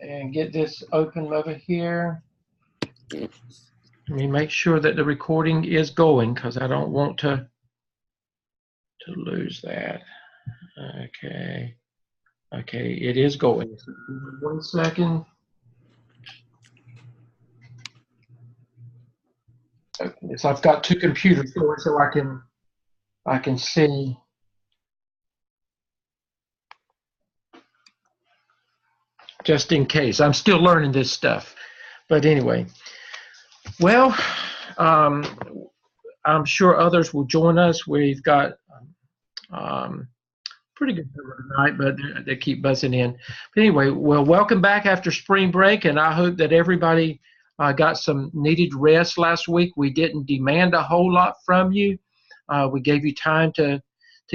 and get this open over here. Let me make sure that the recording is going because I don't want to lose that. Okay. Okay, it is going. 1 second. Okay, so I've got two computers going so I can see. Just in case. I'm still learning this stuff. But anyway, well, I'm sure others will join us. We've got pretty good number tonight, but they keep buzzing in. But anyway, well, welcome back after spring break, and I hope that everybody got some needed rest last week. We didn't demand a whole lot from you. We gave you time to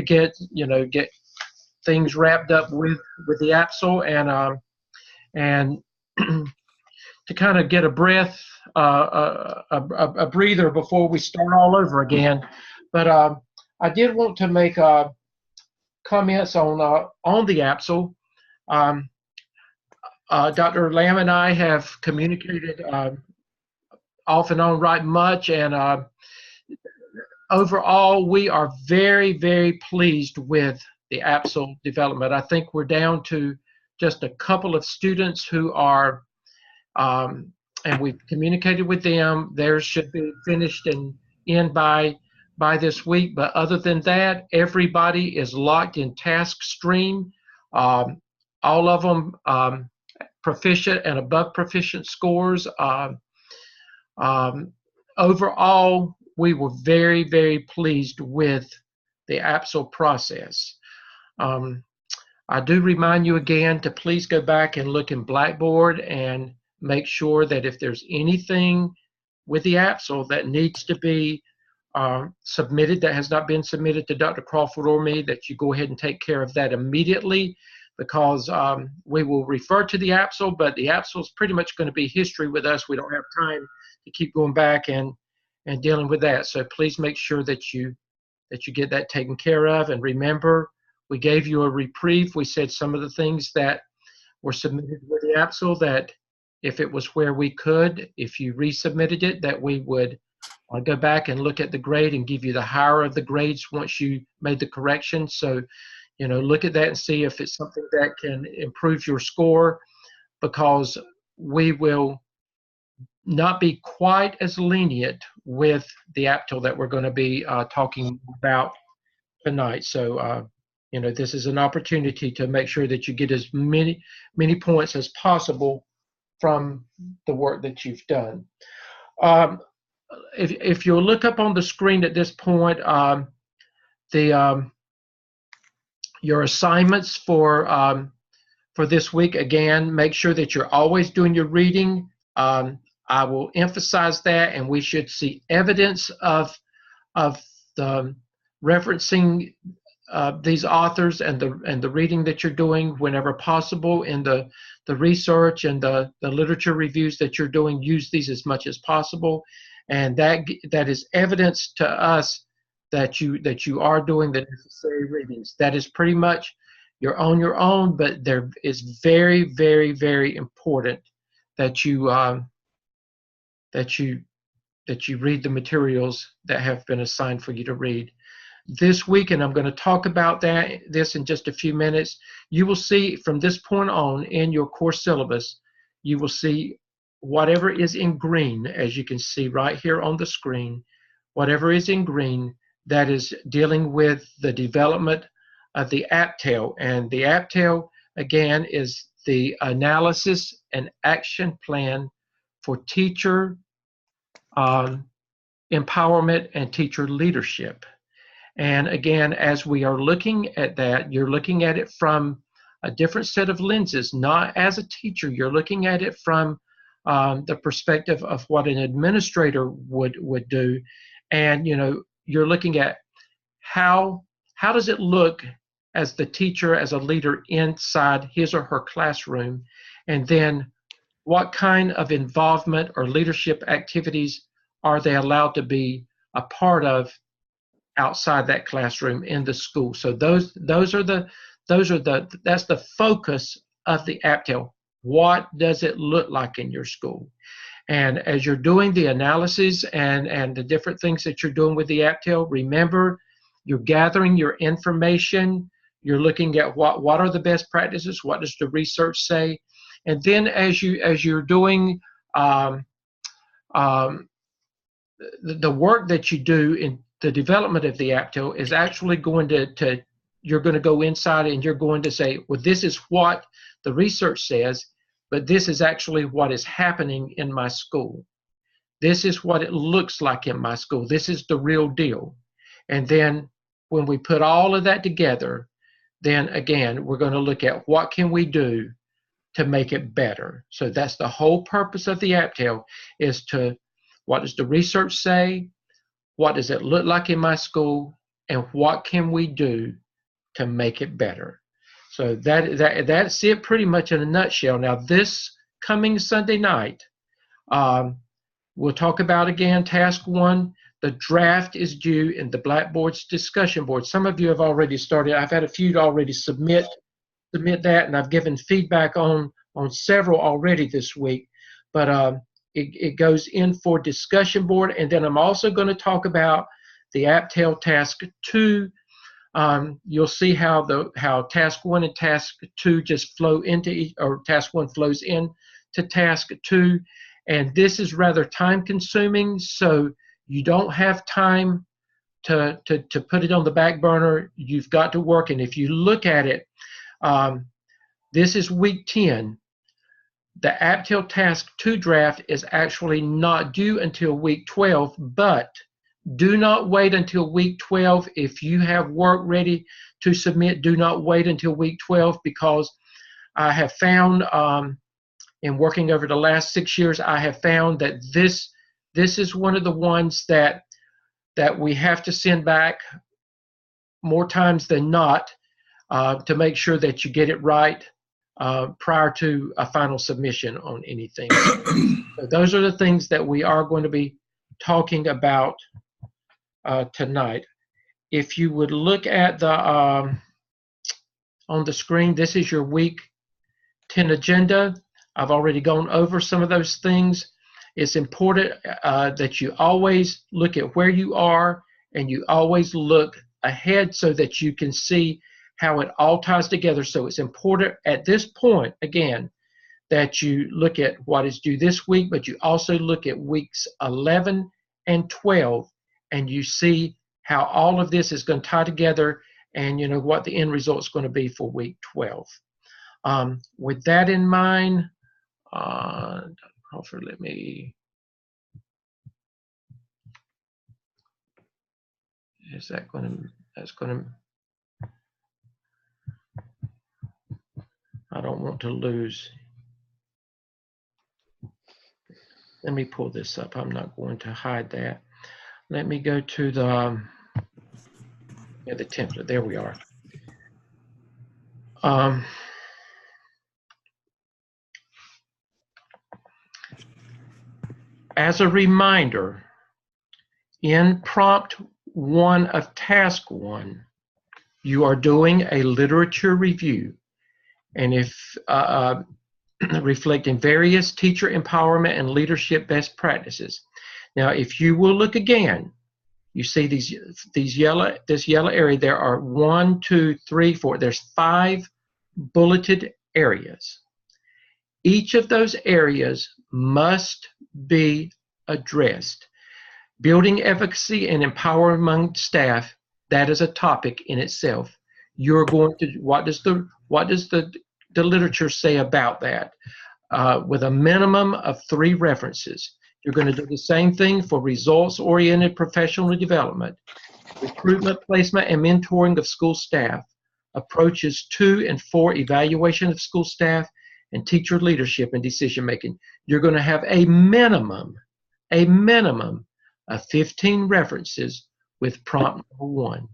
get things wrapped up with the APSL and to kind of get a breath, a breather before we start all over again. But I did want to make comments on the APSL. Dr. Lamb and I have communicated off and on right much, and overall we are very, very pleased with the APSL development. I think we're down to just a couple of students who are, and we've communicated with them, theirs should be finished and in by this week. But other than that, everybody is locked in task stream. All of them proficient and above proficient scores. Overall, we were very, very pleased with the APSL process. I do remind you again to please go back and look in Blackboard and make sure that if there's anything with the APSL that needs to be submitted that has not been submitted to Dr. Crawford or me, that you go ahead and take care of that immediately, because we will refer to the APSL, but the APSL is pretty much going to be history with us. We don't have time to keep going back and dealing with that. So please make sure that you get that taken care of. And remember, we gave you a reprieve. We said some of the things that were submitted with the APSL, that if it was where we could, if you resubmitted it, that we would go back and look at the grade and give you the higher of the grades once you made the correction. So, look at that and see if it's something that can improve your score, because we will not be quite as lenient with the APTIL that we're going to be talking about tonight. So, this is an opportunity to make sure that you get as many points as possible from the work that you've done. If you'll look up on the screen at this point, your assignments for this week, again, make sure that you're always doing your reading. I will emphasize that, and we should see evidence of the referencing these authors and the reading that you're doing whenever possible in the research and the literature reviews that you're doing. Use these as much as possible, and that is evidence to us that you are doing the necessary readings. That is pretty much you're on your own, but there is very, very, very important that you read the materials that have been assigned for you to read this week. And I'm going to talk about this in just a few minutes. You will see from this point on in your course syllabus, you will see whatever is in green, as you can see right here on the screen, whatever is in green, that is dealing with the development of the APTEL. And the APTEL, again, is the analysis and action plan for teacher empowerment and teacher leadership. And again, as we are looking at that, you're looking at it from a different set of lenses, not as a teacher. You're looking at it from the perspective of what an administrator would do. And, you're looking at how does it look as the teacher, as a leader inside his or her classroom, and then what kind of involvement or leadership activities are they allowed to be a part of outside that classroom in the school. So that's the focus of the APTEL. What does it look like in your school? And as you're doing the analysis and the different things that you're doing with the APTEL, remember, you're gathering your information. You're looking at what are the best practices, what does the research say, and then as you're doing the work that you do in the development of the APTEL is actually going to you're going to go inside and you're going to say, well, this is what the research says, but this is actually what is happening in my school. This is what it looks like in my school. This is the real deal. And then when we put all of that together, then again, we're going to look at what can we do to make it better. So that's the whole purpose of the APTEL, is to, what does the research say? What does it look like in my school? And what can we do to make it better? So that's it pretty much in a nutshell. Now this coming Sunday night, we'll talk about again task 1. The draft is due in the Blackboard's discussion board. Some of you have already started. I've had a few to already submit that, and I've given feedback on several already this week. But it goes in for discussion board, and then I'm also going to talk about the APTEL task 2. You'll see how task 1 and task 2 just flow into or task 1 flows into task 2, and this is rather time consuming, so you don't have time to put it on the back burner. You've got to work, and if you look at it, this is week 10. The APTEL task 2 draft is actually not due until week 12, but do not wait until week 12. If you have work ready to submit, do not wait until week 12, because I have found in working over the last 6 years, I have found that this is one of the ones that we have to send back more times than not to make sure that you get it right prior to a final submission on anything. So those are the things that we are going to be talking about tonight. If you would look at the on the screen, this is your week 10 agenda. I've already gone over some of those things. It's important that you always look at where you are and you always look ahead so that you can see how it all ties together. So it's important at this point, again, that you look at what is due this week, but you also look at weeks 11 and 12, and you see how all of this is going to tie together, and you know what the end result is going to be for week 12. With that in mind, hopefully I don't want to lose. Let me pull this up. I'm not going to hide that. Let me go to the template. There we are. As a reminder, in prompt 1 of task 1, you are doing a literature review, and if reflecting various teacher empowerment and leadership best practices. Now, if you will look again, you see this yellow area. There are 1, 2, 3, 4. There's 5 bulleted areas. Each of those areas must be addressed. Building efficacy and empowerment among staff, that is a topic in itself. You're going to, what does the literature say about that? With a minimum of 3 references. You're going to do the same thing for results-oriented professional development, recruitment, placement, and mentoring of school staff, approaches to and for evaluation of school staff, and teacher leadership and decision-making. You're going to have a minimum of 15 references with prompt number 1.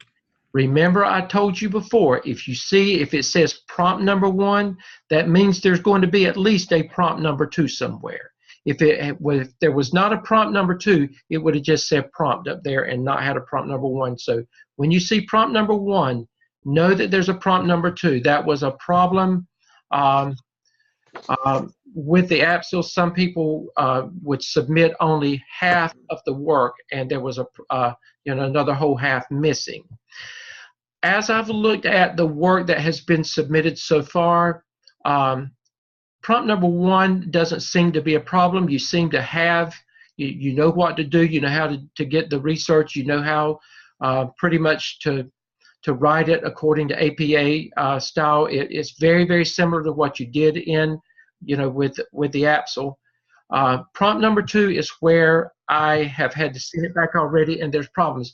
Remember, I told you before, if it says prompt number 1, that means there's going to be at least a prompt number 2 somewhere. If there was not a prompt number 2, it would have just said prompt up there and not had a prompt number 1. So when you see prompt number 1, know that there's a prompt number 2. That was a problem With the APSIL, some people would submit only half of the work, and there was another whole half missing. As I've looked at the work that has been submitted so far, prompt number 1 doesn't seem to be a problem. You seem to have, you know what to do, you know how to get the research, you know how pretty much to write it according to APA style. It's very, very similar to what you did in, with the APSIL. Prompt number 2 is where I have had to send it back already, and there's problems.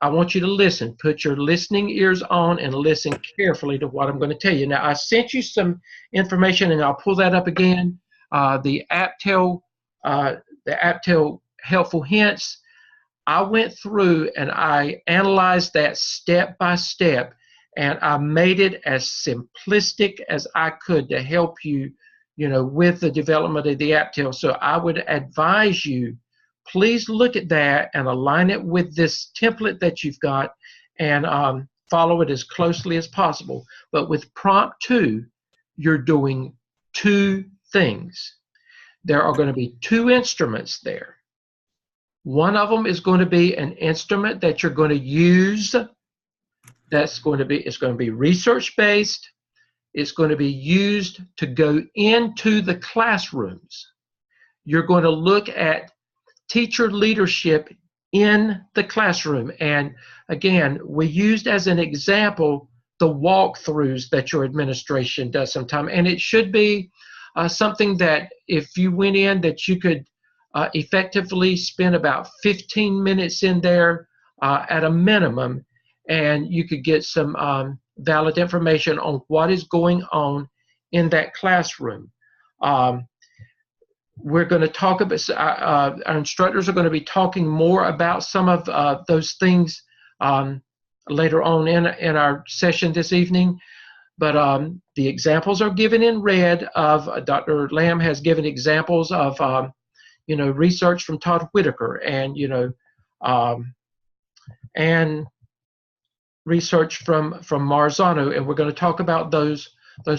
I want you to listen. Put your listening ears on and listen carefully to what I'm going to tell you. Now, I sent you some information, and I'll pull that up again. The APTEL helpful hints. I went through and I analyzed that step by step, and I made it as simplistic as I could to help you, with the development of the APTEL. So I would advise you, please look at that and align it with this template that you've got, and follow it as closely as possible. But with prompt 2, you're doing 2 things. There are going to be 2 instruments there. One of them is going to be an instrument that you're going to use. It's going to be research-based. It's going to be used to go into the classrooms. You're going to look at teacher leadership in the classroom. And again, we used as an example the walkthroughs that your administration does sometime. And it should be something that if you went in, that you could effectively spend about 15 minutes in there at a minimum, and you could get some valid information on what is going on in that classroom. We're going to talk about, our instructors are going to be talking more about some of those things later on in our session this evening. But the examples are given in red of, Dr. Lamb has given examples of, research from Todd Whitaker and, and research from Marzano, and we're going to talk about those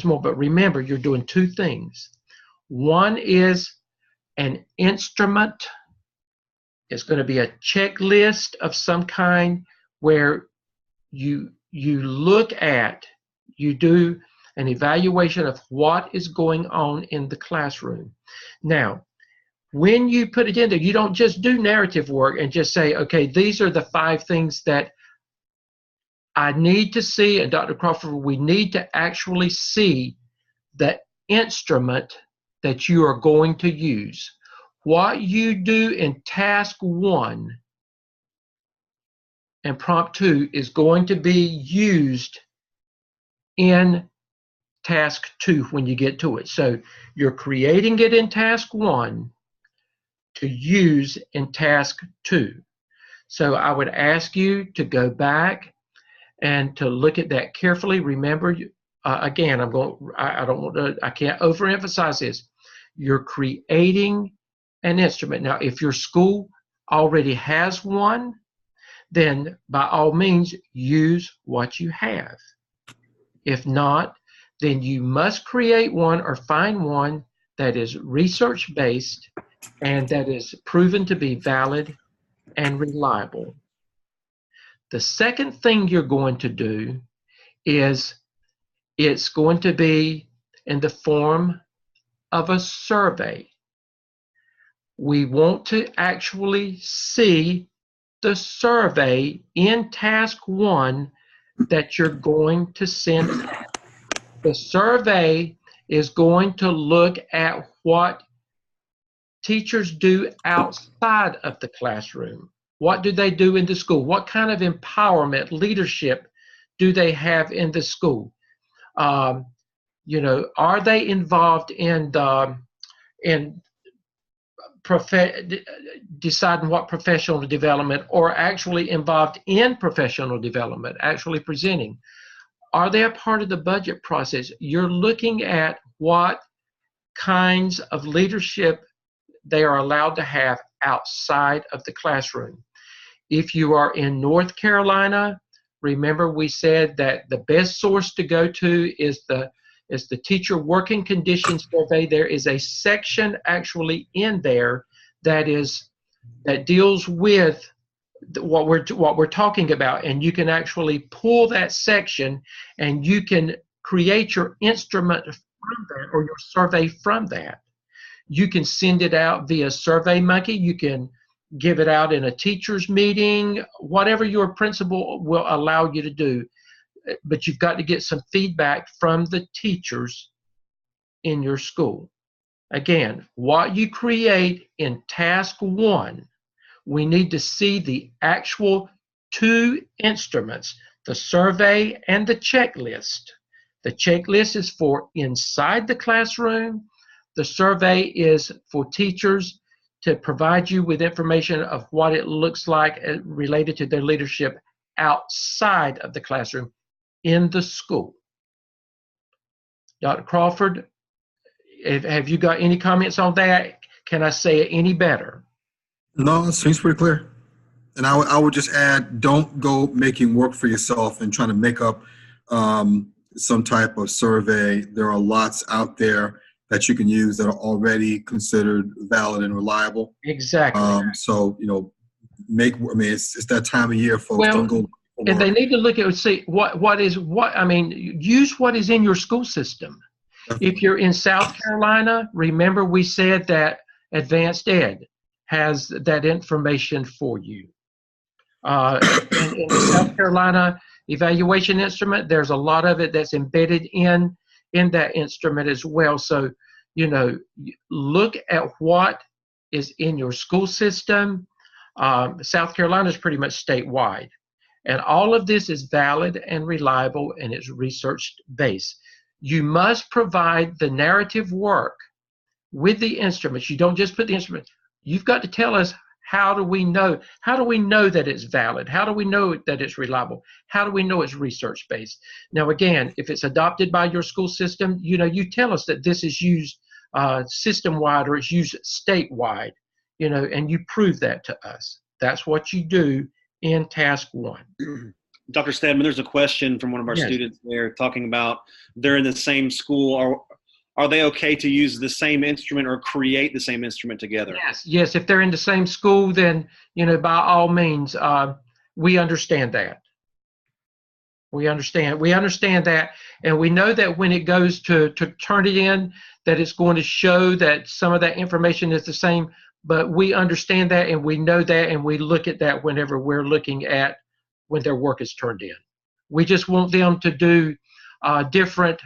more. But remember, you're doing 2 things. One is an instrument. It's going to be a checklist of some kind where you do an evaluation of what is going on in the classroom. Now, when you put it in there, you don't just do narrative work and just say, okay, these are the 5 things that I need to see, and Dr. Crawford, we need to actually see the instrument that you are going to use. What you do in task 1 and prompt 2 is going to be used in task 2 when you get to it. So you're creating it in task 1 to use in task 2. So I would ask you to go back and to look at that carefully. Remember, again, I can't overemphasize this. You're creating an instrument. Now, if your school already has one, then by all means, use what you have. If not, then you must create one or find one that is research-based and that is proven to be valid and reliable. The second thing you're going to do is it's going to be in the form of a survey. We want to actually see the survey in task 1 that you're going to send out. The survey is going to look at what teachers do outside of the classroom. What do they do in the school? What kind of empowerment, leadership do they have in the school? Are they involved in deciding what professional development, or actually involved in professional development, actually presenting? Are they a part of the budget process? You're looking at what kinds of leadership they are allowed to have outside of the classroom. If you are in North Carolina, remember we said that the best source to go to is the It's the teacher working conditions survey. There is a section actually in there that deals with what we're talking about, and you can actually pull that section and you can create your instrument from that, or your survey from that. You can send it out via SurveyMonkey. You can give it out in a teacher's meeting, whatever your principal will allow you to do. But you've got to get some feedback from the teachers in your school. Again, what you create in task 1, we need to see the actual 2 instruments, the survey and the checklist. The checklist is for inside the classroom. The survey is for teachers to provide you with information of what it looks like related to their leadership outside of the classroom in the school. Dr. Crawford, have you got any comments on that? Can I say it any better? No, it seems pretty clear. And I would just add, don't go making work for yourself and trying to make up some type of survey. There are lots out there that you can use that are already considered valid and reliable. Exactly. So, it's that time of year, folks. Well, don't go. And they need to look at, see use what is in your school system. If you're in South Carolina, remember we said that Advanced Ed has that information for you. In the South Carolina evaluation instrument, there's a lot of it that's embedded in that instrument as well. So, look at what is in your school system. South Carolina is pretty much statewide. And all of this is valid and reliable, and it's research-based. You must provide the narrative work with the instruments. You don't just put the instrument. You've got to tell us, how do we know that it's valid? How do we know that it's reliable? How do we know it's research-based? Now, again, if it's adopted by your school system, you tell us that this is used system-wide or it's used statewide, and you prove that to us. That's what you do in task 1. Dr. Stedman, there's a question from one of our students there talking about they're in the same school. Are they okay to use the same instrument or create the same instrument together? Yes. If they're in the same school, then, by all means, we understand that. We understand that, and we know that when it goes to turn it in, that it's going to show that some of that information is the same, but we understand that, and we know that, and we look at that whenever we're looking at when their work is turned in. We just want them to do different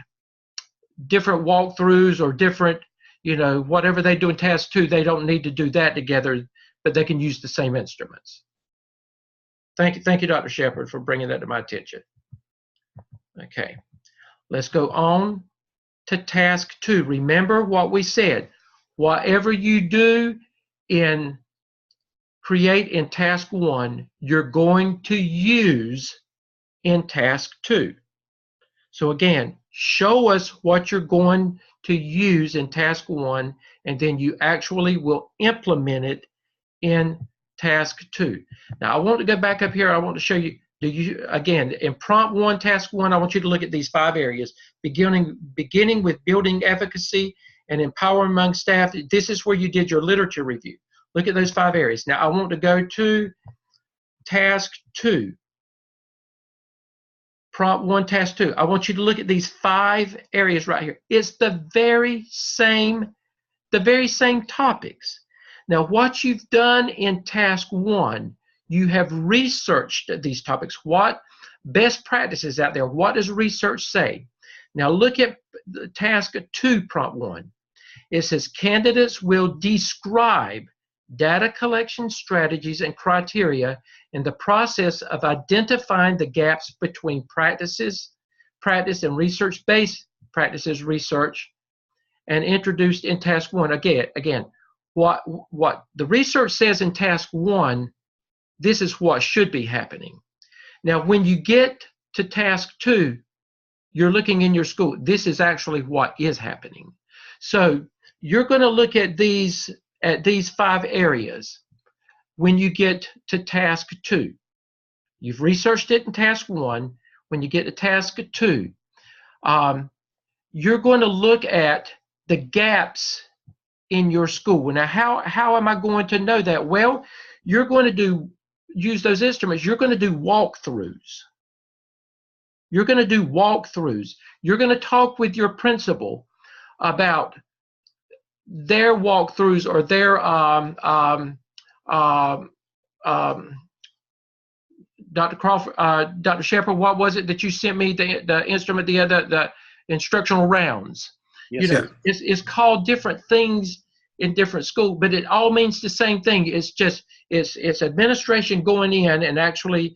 walkthroughs or different, whatever they do in task 2, they don't need to do that together, but they can use the same instruments. Thank you, Dr. Shepard, for bringing that to my attention. Okay, let's go on to task 2. Remember what we said. Whatever you do create in task 1, you're going to use in task 2. So again, show us what you're going to use in task 1, and then you actually will implement it in task 2. Now, I want to go back up here. I want to show you, again, in prompt 1, task 1, I want you to look at these 5 areas, beginning with building efficacy and empowering among staff. This is where you did your literature review. Look at those 5 areas. Now, I want to go to task 2. Prompt 1, task 2. I want you to look at these 5 areas right here. It's the very same topics. Now, what you've done in task 1, you have researched these topics. What best practices out there? What does research say? Now, look at task 2, prompt 1. It says candidates will describe data collection strategies and criteria in the process of identifying the gaps between practice and research-based practices research and introduced in task 1. Again, what the research says in task 1, this is what should be happening. Now, when you get to task 2, you're looking in your school. This is actually what is happening. So you're going to look at these 5 areas when you get to task 2. You've researched it in task 1. When you get to task 2, you're going to look at the gaps in your school. Now, how am I going to know that? Well, you're going to use those instruments. You're going to do walkthroughs. You're going to do walkthroughs. You're going to talk with your principal about their walkthroughs or their Dr. Crawford, Dr. Shepard, what was it that you sent me, the instrument, the instructional rounds? Yes, You know, sir. it's called different things in different schools, but it all means the same thing. It's just, it's administration going in and actually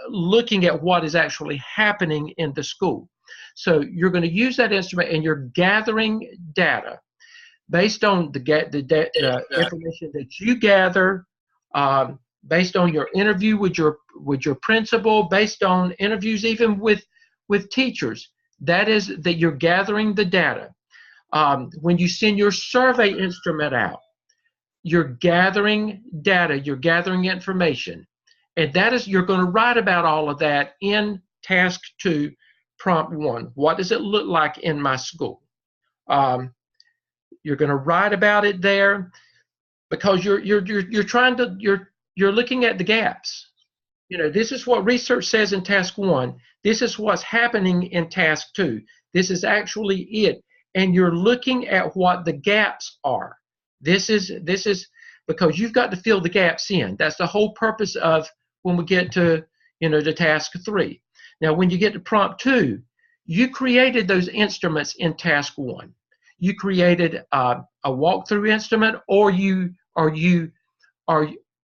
looking at what is actually happening in the school. So you're going to use that instrument and you're gathering data based on the information that you gather, based on your interview with your principal, based on interviews even with teachers. That is that you're gathering the data. When you send your survey instrument out, you're gathering data, you're gathering information, and that is, you're going to write about all of that in task 2, prompt 1. What does it look like in my school? You're going to write about it there because you're trying to you're looking at the gaps. You know, this is what research says in task 1. This is what's happening in task 2. This is actually it, and you're looking at what the gaps are. This is because you've got to fill the gaps in. That's the whole purpose of when we get to, you know, to task 3. Now, when you get to prompt 2, you created those instruments in task 1. You created a walkthrough instrument, or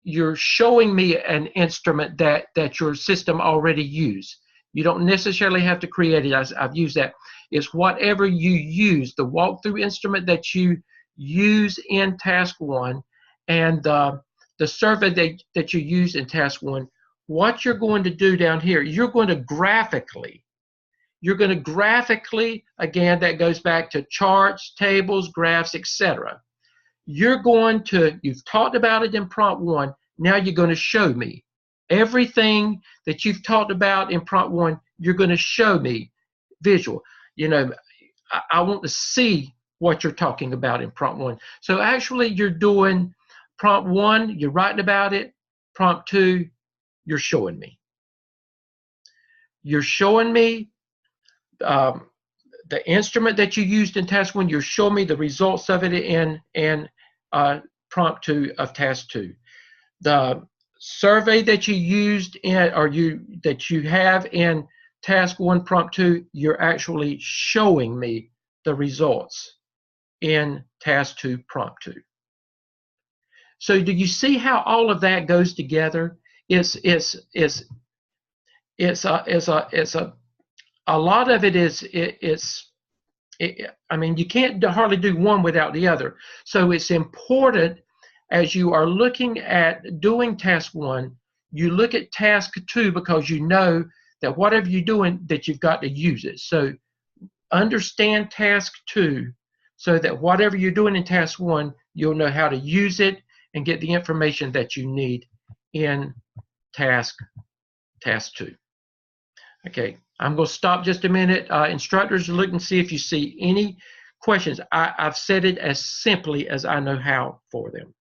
you're showing me an instrument that your system already used. You don't necessarily have to create it. I've used that. It's whatever you use, the walkthrough instrument that you use in task 1, and the survey that you use in task 1. What you're going to do down here, you're going to graphically, again, that goes back to charts, tables, graphs, etc. You've talked about it in prompt 1. Now you're going to show me everything that you've talked about in prompt 1. You're going to show me visual. You know, I want to see what you're talking about in prompt 1. So actually, you're doing prompt 1, you're writing about it. Prompt 2, you're showing me. You're showing me the instrument that you used in task 1. You're showing me the results of it in prompt 2 of task 2. The survey that you used that you have in task 1, prompt 2, you're actually showing me the results in task 2, prompt 2. So do you see how all of that goes together? A lot of it is I mean, you can't hardly do one without the other. So it's important, as you are looking at doing task 1, you look at task 2 because you know that whatever you're doing, that you've got to use it. So understand task 2 so that whatever you're doing in task 1, you'll know how to use it and get the information that you need in task 2. Okay, I'm going to stop just a minute. Instructors, look and see if you see any questions. I've said it as simply as I know how for them.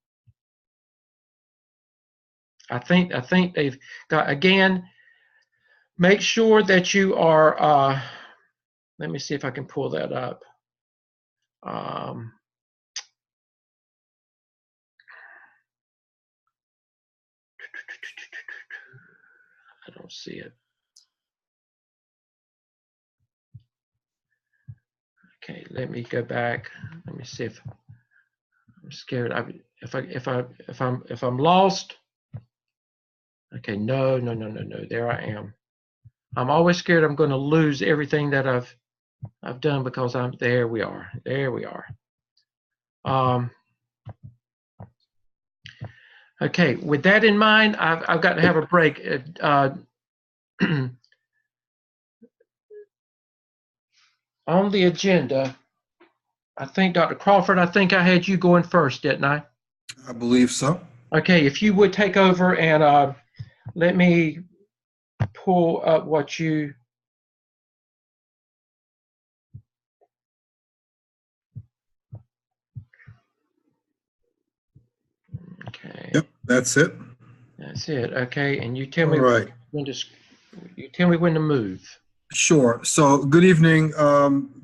I think they've got, again, make sure that you are, let me see if I can pull that up. I don't see it. Okay, let me go back. Let me see if I'm scared. If I'm lost. Okay, no. There I am. I'm always scared I'm going to lose everything that I've done because there we are. Okay, with that in mind, I've got to have a break. On the agenda, I think, Dr. Crawford, I think I had you going first, didn't I? I believe so. Okay, if you would take over and let me pull up what you That's it. That's it. Okay, and you tell All me right. when to move. Sure. So, good evening,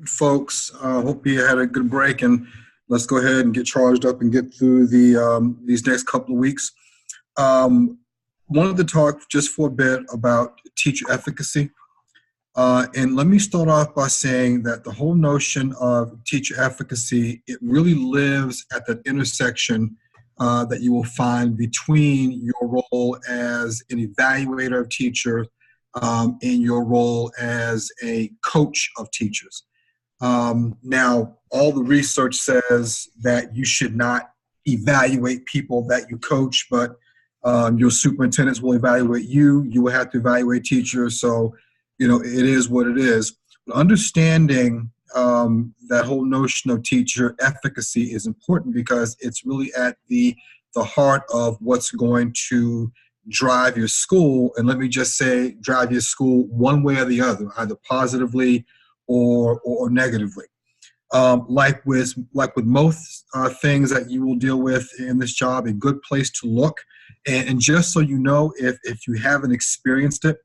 folks. Hope you had a good break, and let's go ahead and get charged up and get through these next couple of weeks. Wanted to talk just for a bit about teacher efficacy. And let me start off by saying that the whole notion of teacher efficacy, it really lives at that intersection that you will find between your role as an evaluator of teachers and your role as a coach of teachers. Now, all the research says that you should not evaluate people that you coach, but your superintendents will evaluate you. You will have to evaluate teachers. So, it is what it is. But understanding that whole notion of teacher efficacy is important because it's really at the heart of what's going to drive your school. And let me just say, drive your school one way or the other, either positively or negatively. Like with most things that you will deal with in this job, a good place to look. And just so you know, if you haven't experienced it,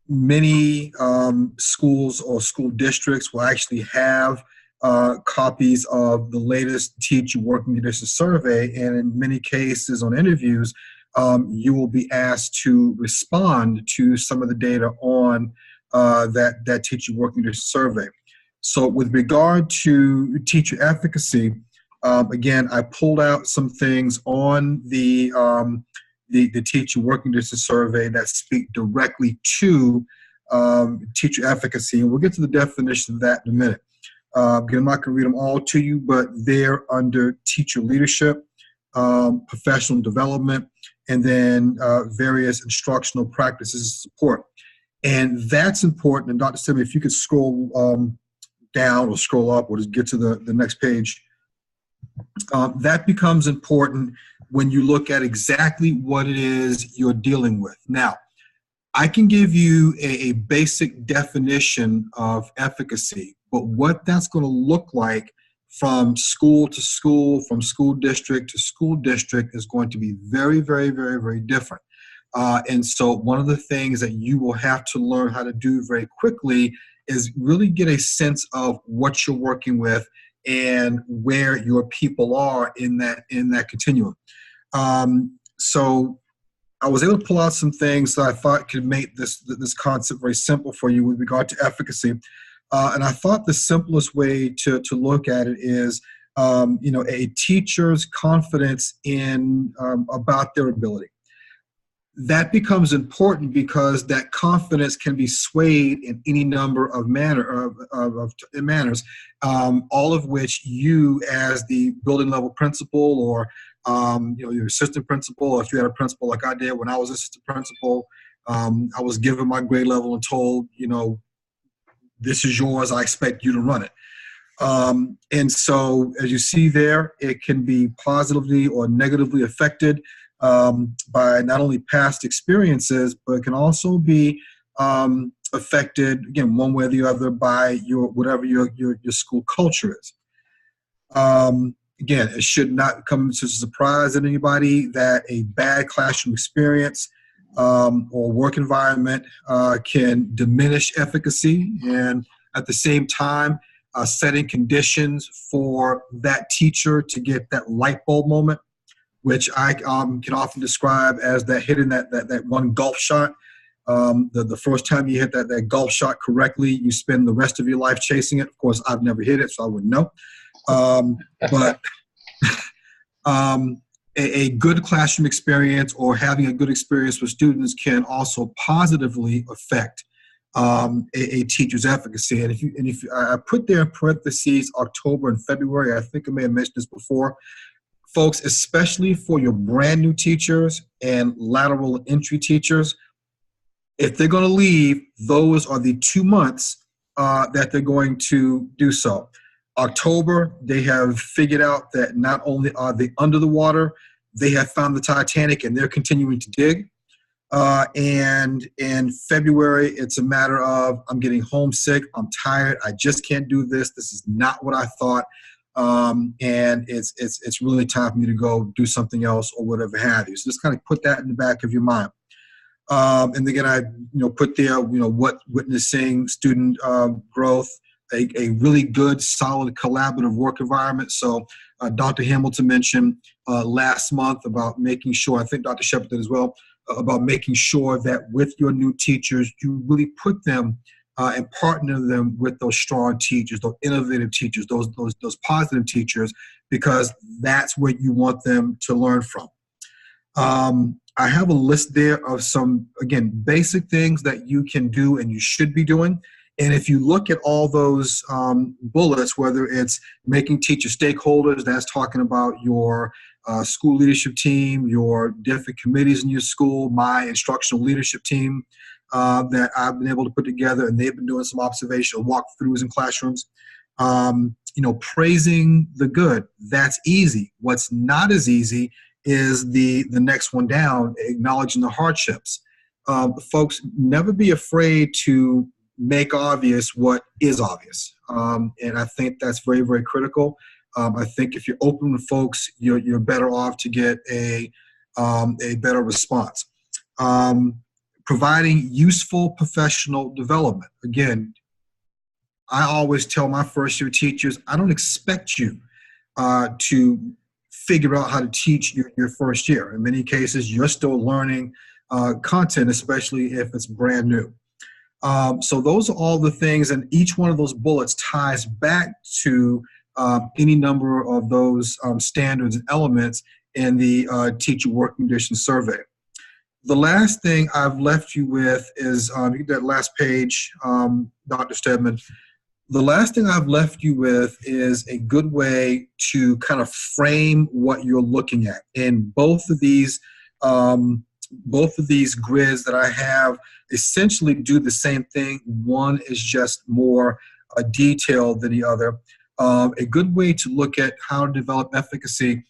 many schools or school districts will actually have copies of the latest teacher working conditions survey, and in many cases on interviews, you will be asked to respond to some of the data on that teacher working conditions survey. So with regard to teacher efficacy, again, I pulled out some things on the teacher working conditions survey that speak directly to teacher efficacy. And we'll get to the definition of that in a minute. Again, I'm not going to read them all to you, but they're under teacher leadership, professional development, and then various instructional practices and support. And that's important. And Dr. Sibley, if you could scroll down or scroll up or just get to the next page, that becomes important when you look at exactly what it is you're dealing with. Now, I can give you a basic definition of efficacy, but what that's going to look like from school to school, from school district to school district is going to be very, very, very, very different. And so one of the things that you will have to learn how to do very quickly is really get a sense of what you're working with and where your people are in that continuum. So I was able to pull out some things that I thought could make this concept very simple for you with regard to efficacy. And I thought the simplest way to look at it is, a teacher's confidence in about their ability. That becomes important because that confidence can be swayed in any number of manners, all of which you as the building level principal or your assistant principal, or if you had a principal like I did when I was assistant principal, I was given my grade level and told, this is yours, I expect you to run it. And so as you see there, it can be positively or negatively affected by not only past experiences, but it can also be affected, again, one way or the other by whatever your school culture is. Again, it should not come as a surprise to anybody that a bad classroom experience or work environment can diminish efficacy, and at the same time, setting conditions for that teacher to get that light bulb moment, which I can often describe as that hitting that one golf shot. The first time you hit that golf shot correctly, you spend the rest of your life chasing it. Of course, I've never hit it, so I wouldn't know. But a good classroom experience or having a good experience with students can also positively affect a teacher's efficacy. And if I put there in parentheses October and February, I think I may have mentioned this before, folks, especially for your brand new teachers and lateral entry teachers, if they're going to leave, those are the 2 months that they're going to do so. October, they have figured out that not only are they under the water, they have found the Titanic and they're continuing to dig. And in February, it's a matter of, I'm getting homesick, I'm tired, I just can't do this, this is not what I thought. and it's really time for me to go do something else or whatever have you. So just kind of put that in the back of your mind. And again, I put there what witnessing student growth, a really good, solid, collaborative work environment. So Dr. Hamilton mentioned last month about making sure, I think Dr. Shepard did as well, about making sure that with your new teachers, you really put them and partner them with those strong teachers, those innovative teachers, those positive teachers, because that's what you want them to learn from. I have a list there of some, again, basic things that you can do and you should be doing. And if you look at all those bullets, whether it's making teacher stakeholders, that's talking about your school leadership team, your different committees in your school, my instructional leadership team that I've been able to put together, and they've been doing some observational walkthroughs in classrooms. Praising the good, that's easy. What's not as easy is the next one down, acknowledging the hardships. Folks, never be afraid to make obvious what is obvious. And I think that's very, very critical. I think if you're open with folks, you're better off to get a better response. Providing useful professional development. Again, I always tell my first year teachers, I don't expect you to figure out how to teach your first year. In many cases, you're still learning content, especially if it's brand new. So those are all the things, and each one of those bullets ties back to any number of those standards and elements in the teacher work conditions survey. The last thing I've left you with is, you get that last page, Dr. Stedman. The last thing I've left you with is a good way to kind of frame what you're looking at. And both of these grids that I have essentially do the same thing. One is just more detailed than the other. A good way to look at how to develop efficacy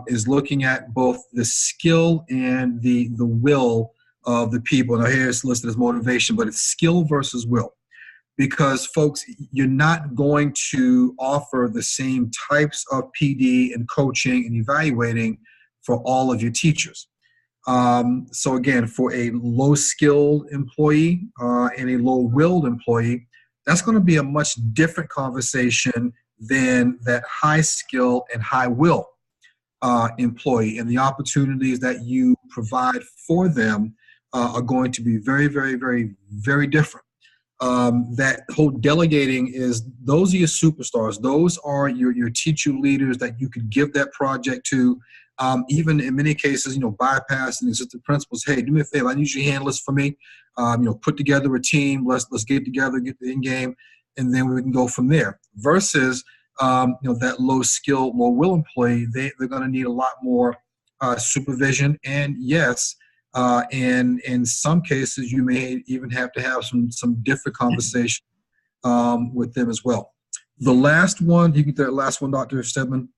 is looking at both the skill and the will of the people. Now here it's listed as motivation, but it's skill versus will. Because folks, you're not going to offer the same types of PD and coaching and evaluating for all of your teachers. So again, for a low-skilled employee and a low-willed employee, that's going to be a much different conversation than that high-skill and high-will employee. And the opportunities that you provide for them are going to be very, very, very, very different. That whole delegating is, those are your superstars. Those are your teacher leaders that you could give that project to. Even in many cases, bypassing the assistant principals. Hey, do me a favor. I need you to handle this for me. Put together a team. Let's get together, get the end game, and then we can go from there. Versus, that low skill, low will employee, they're going to need a lot more supervision. And yes, and in some cases, you may even have to have some different conversation with them as well. The last one, you get that last one, Dr. Stedman,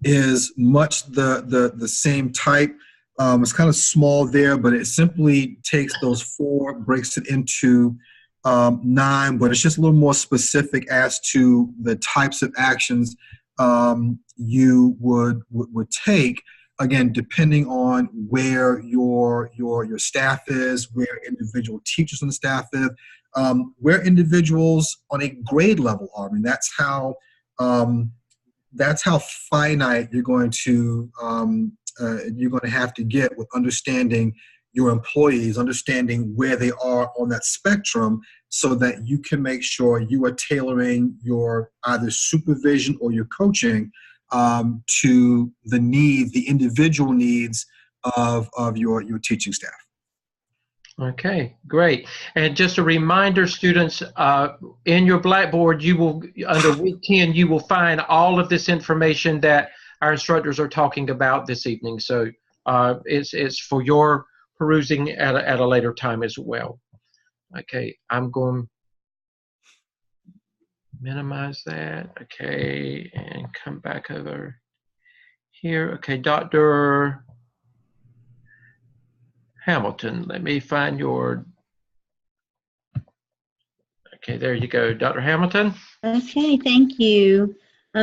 is much the same type. It's kind of small there, but it simply takes those 4, breaks it into 9, but it's just a little more specific as to the types of actions you would take. Again, depending on where your staff is, where individual teachers on the staff is, where individuals on a grade level are. I mean, that's how finite you're going to have to get with understanding your employees, understanding where they are on that spectrum, so that you can make sure you are tailoring your either supervision or your coaching to the needs, the individual needs of your teaching staff. Okay, great. And just a reminder, students, in your Blackboard, you will, under week 10, you will find all of this information that our instructors are talking about this evening. So it's for your perusing at a later time as well. Okay, I'm going to minimize that. Okay, and come back over here. Okay, Dr. Hamilton, let me find your, Okay, there you go. Dr. Hamilton? Okay, thank you.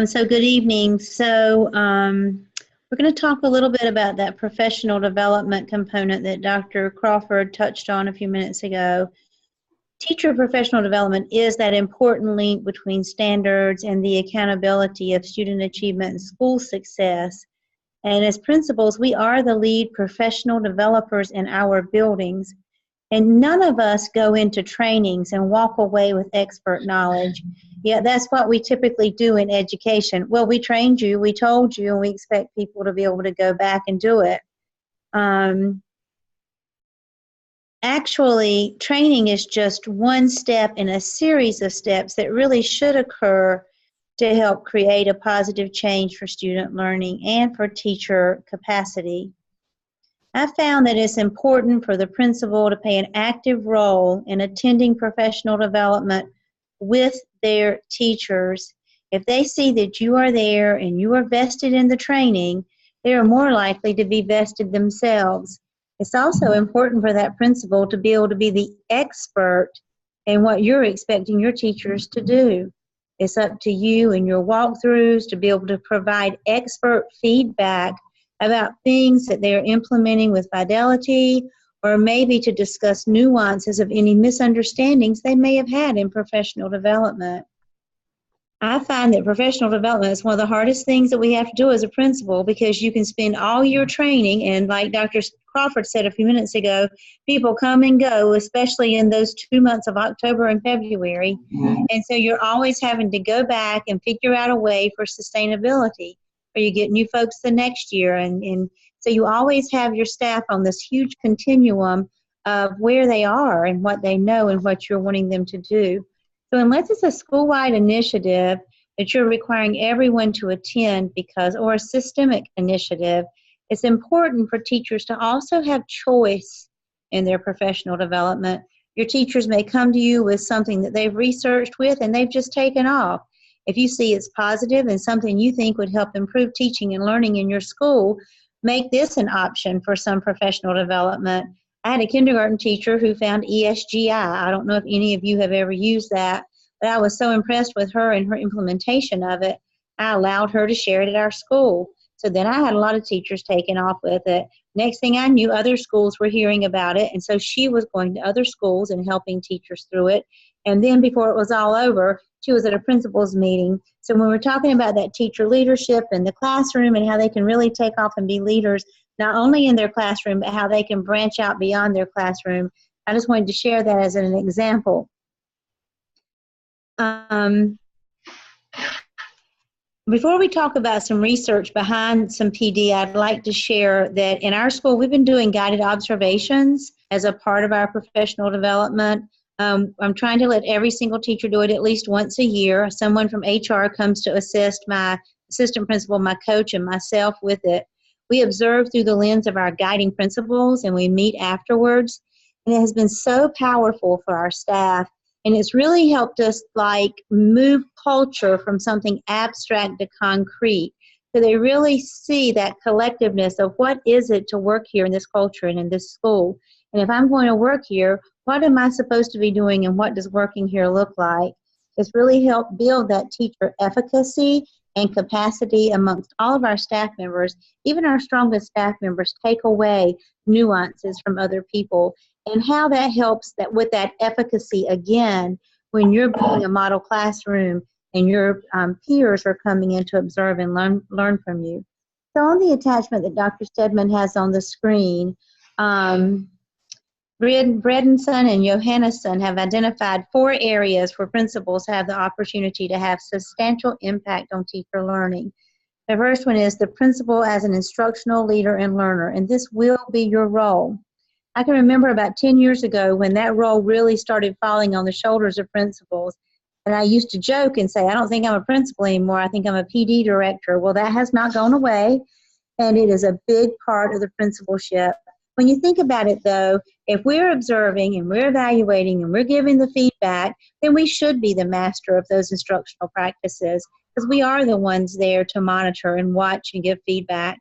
So good evening. So we're going to talk a little bit about that professional development component that Dr. Crawford touched on a few minutes ago. Teacher professional development is that important link between standards and the accountability of student achievement and school success. And as principals, we are the lead professional developers in our buildings. And none of us go into trainings and walk away with expert knowledge. Yet that's what we typically do in education. Well, we trained you, we told you, and we expect people to be able to go back and do it. Actually, training is just one step in a series of steps that really should occur to help create a positive change for student learning and for teacher capacity. I found that it's important for the principal to play an active role in attending professional development with their teachers. If they see that you are there and you are vested in the training, they are more likely to be vested themselves. It's also important for that principal to be able to be the expert in what you're expecting your teachers to do. It's up to you and your walkthroughs to be able to provide expert feedback about things that they're implementing with fidelity, or maybe to discuss nuances of any misunderstandings they may have had in professional development. I find that professional development is one of the hardest things that we have to do as a principal, because you can spend all your training, and like Dr. Crawford said a few minutes ago, people come and go, especially in those 2 months of October and February. And so you're always having to go back and figure out a way for sustainability, or you get new folks the next year. And so you always have your staff on this huge continuum of where they are and what they know and what you're wanting them to do. So unless it's a school-wide initiative that you're requiring everyone to attend or a systemic initiative, it's important for teachers to also have choice in their professional development. Your teachers may come to you with something that they've researched with and they've just taken off. If you see it's positive and something you think would help improve teaching and learning in your school, make this an option for some professional development. I had a kindergarten teacher who found ESGI. I don't know if any of you have ever used that, but I was so impressed with her and her implementation of it, I allowed her to share it at our school. So then I had a lot of teachers taking off with it. Next thing I knew, other schools were hearing about it, and so she was going to other schools and helping teachers through it. And then before it was all over, she was at a principal's meeting. So when we're talking about that teacher leadership in the classroom and how they can really take off and be leaders, not only in their classroom, but how they can branch out beyond their classroom, I just wanted to share that as an example. Before we talk about some research behind some PD, I'd like to share that in our school, we've been doing guided observations as a part of our professional development. I'm trying to let every single teacher do it at least once a year. Someone from HR comes to assist my assistant principal, my coach, and myself with it. We observe through the lens of our guiding principles, and we meet afterwards. And it has been so powerful for our staff. And it's really helped us move culture from something abstract to concrete. So they really see that collectiveness of what is it to work here in this culture and in this school. And if I'm going to work here, what am I supposed to be doing and what does working here look like? It's really helped build that teacher efficacy and capacity amongst all of our staff members. Even our strongest staff members take away nuances from other people, and how that helps that with that efficacy again when you're building a model classroom and your peers are coming in to observe and learn from you. So on the attachment that Dr. Stedman has on the screen, Bredenson and Johannesson have identified 4 areas where principals have the opportunity to have substantial impact on teacher learning. The first one is the principal as an instructional leader and learner, and this will be your role. I can remember about 10 years ago when that role really started falling on the shoulders of principals, and I used to joke and say, I don't think I'm a principal anymore, I think I'm a PD director. Well, that has not gone away, and it is a big part of the principalship. When you think about it, though, if we're observing and we're evaluating and we're giving the feedback, then we should be the master of those instructional practices, because we are the ones there to monitor and watch and give feedback.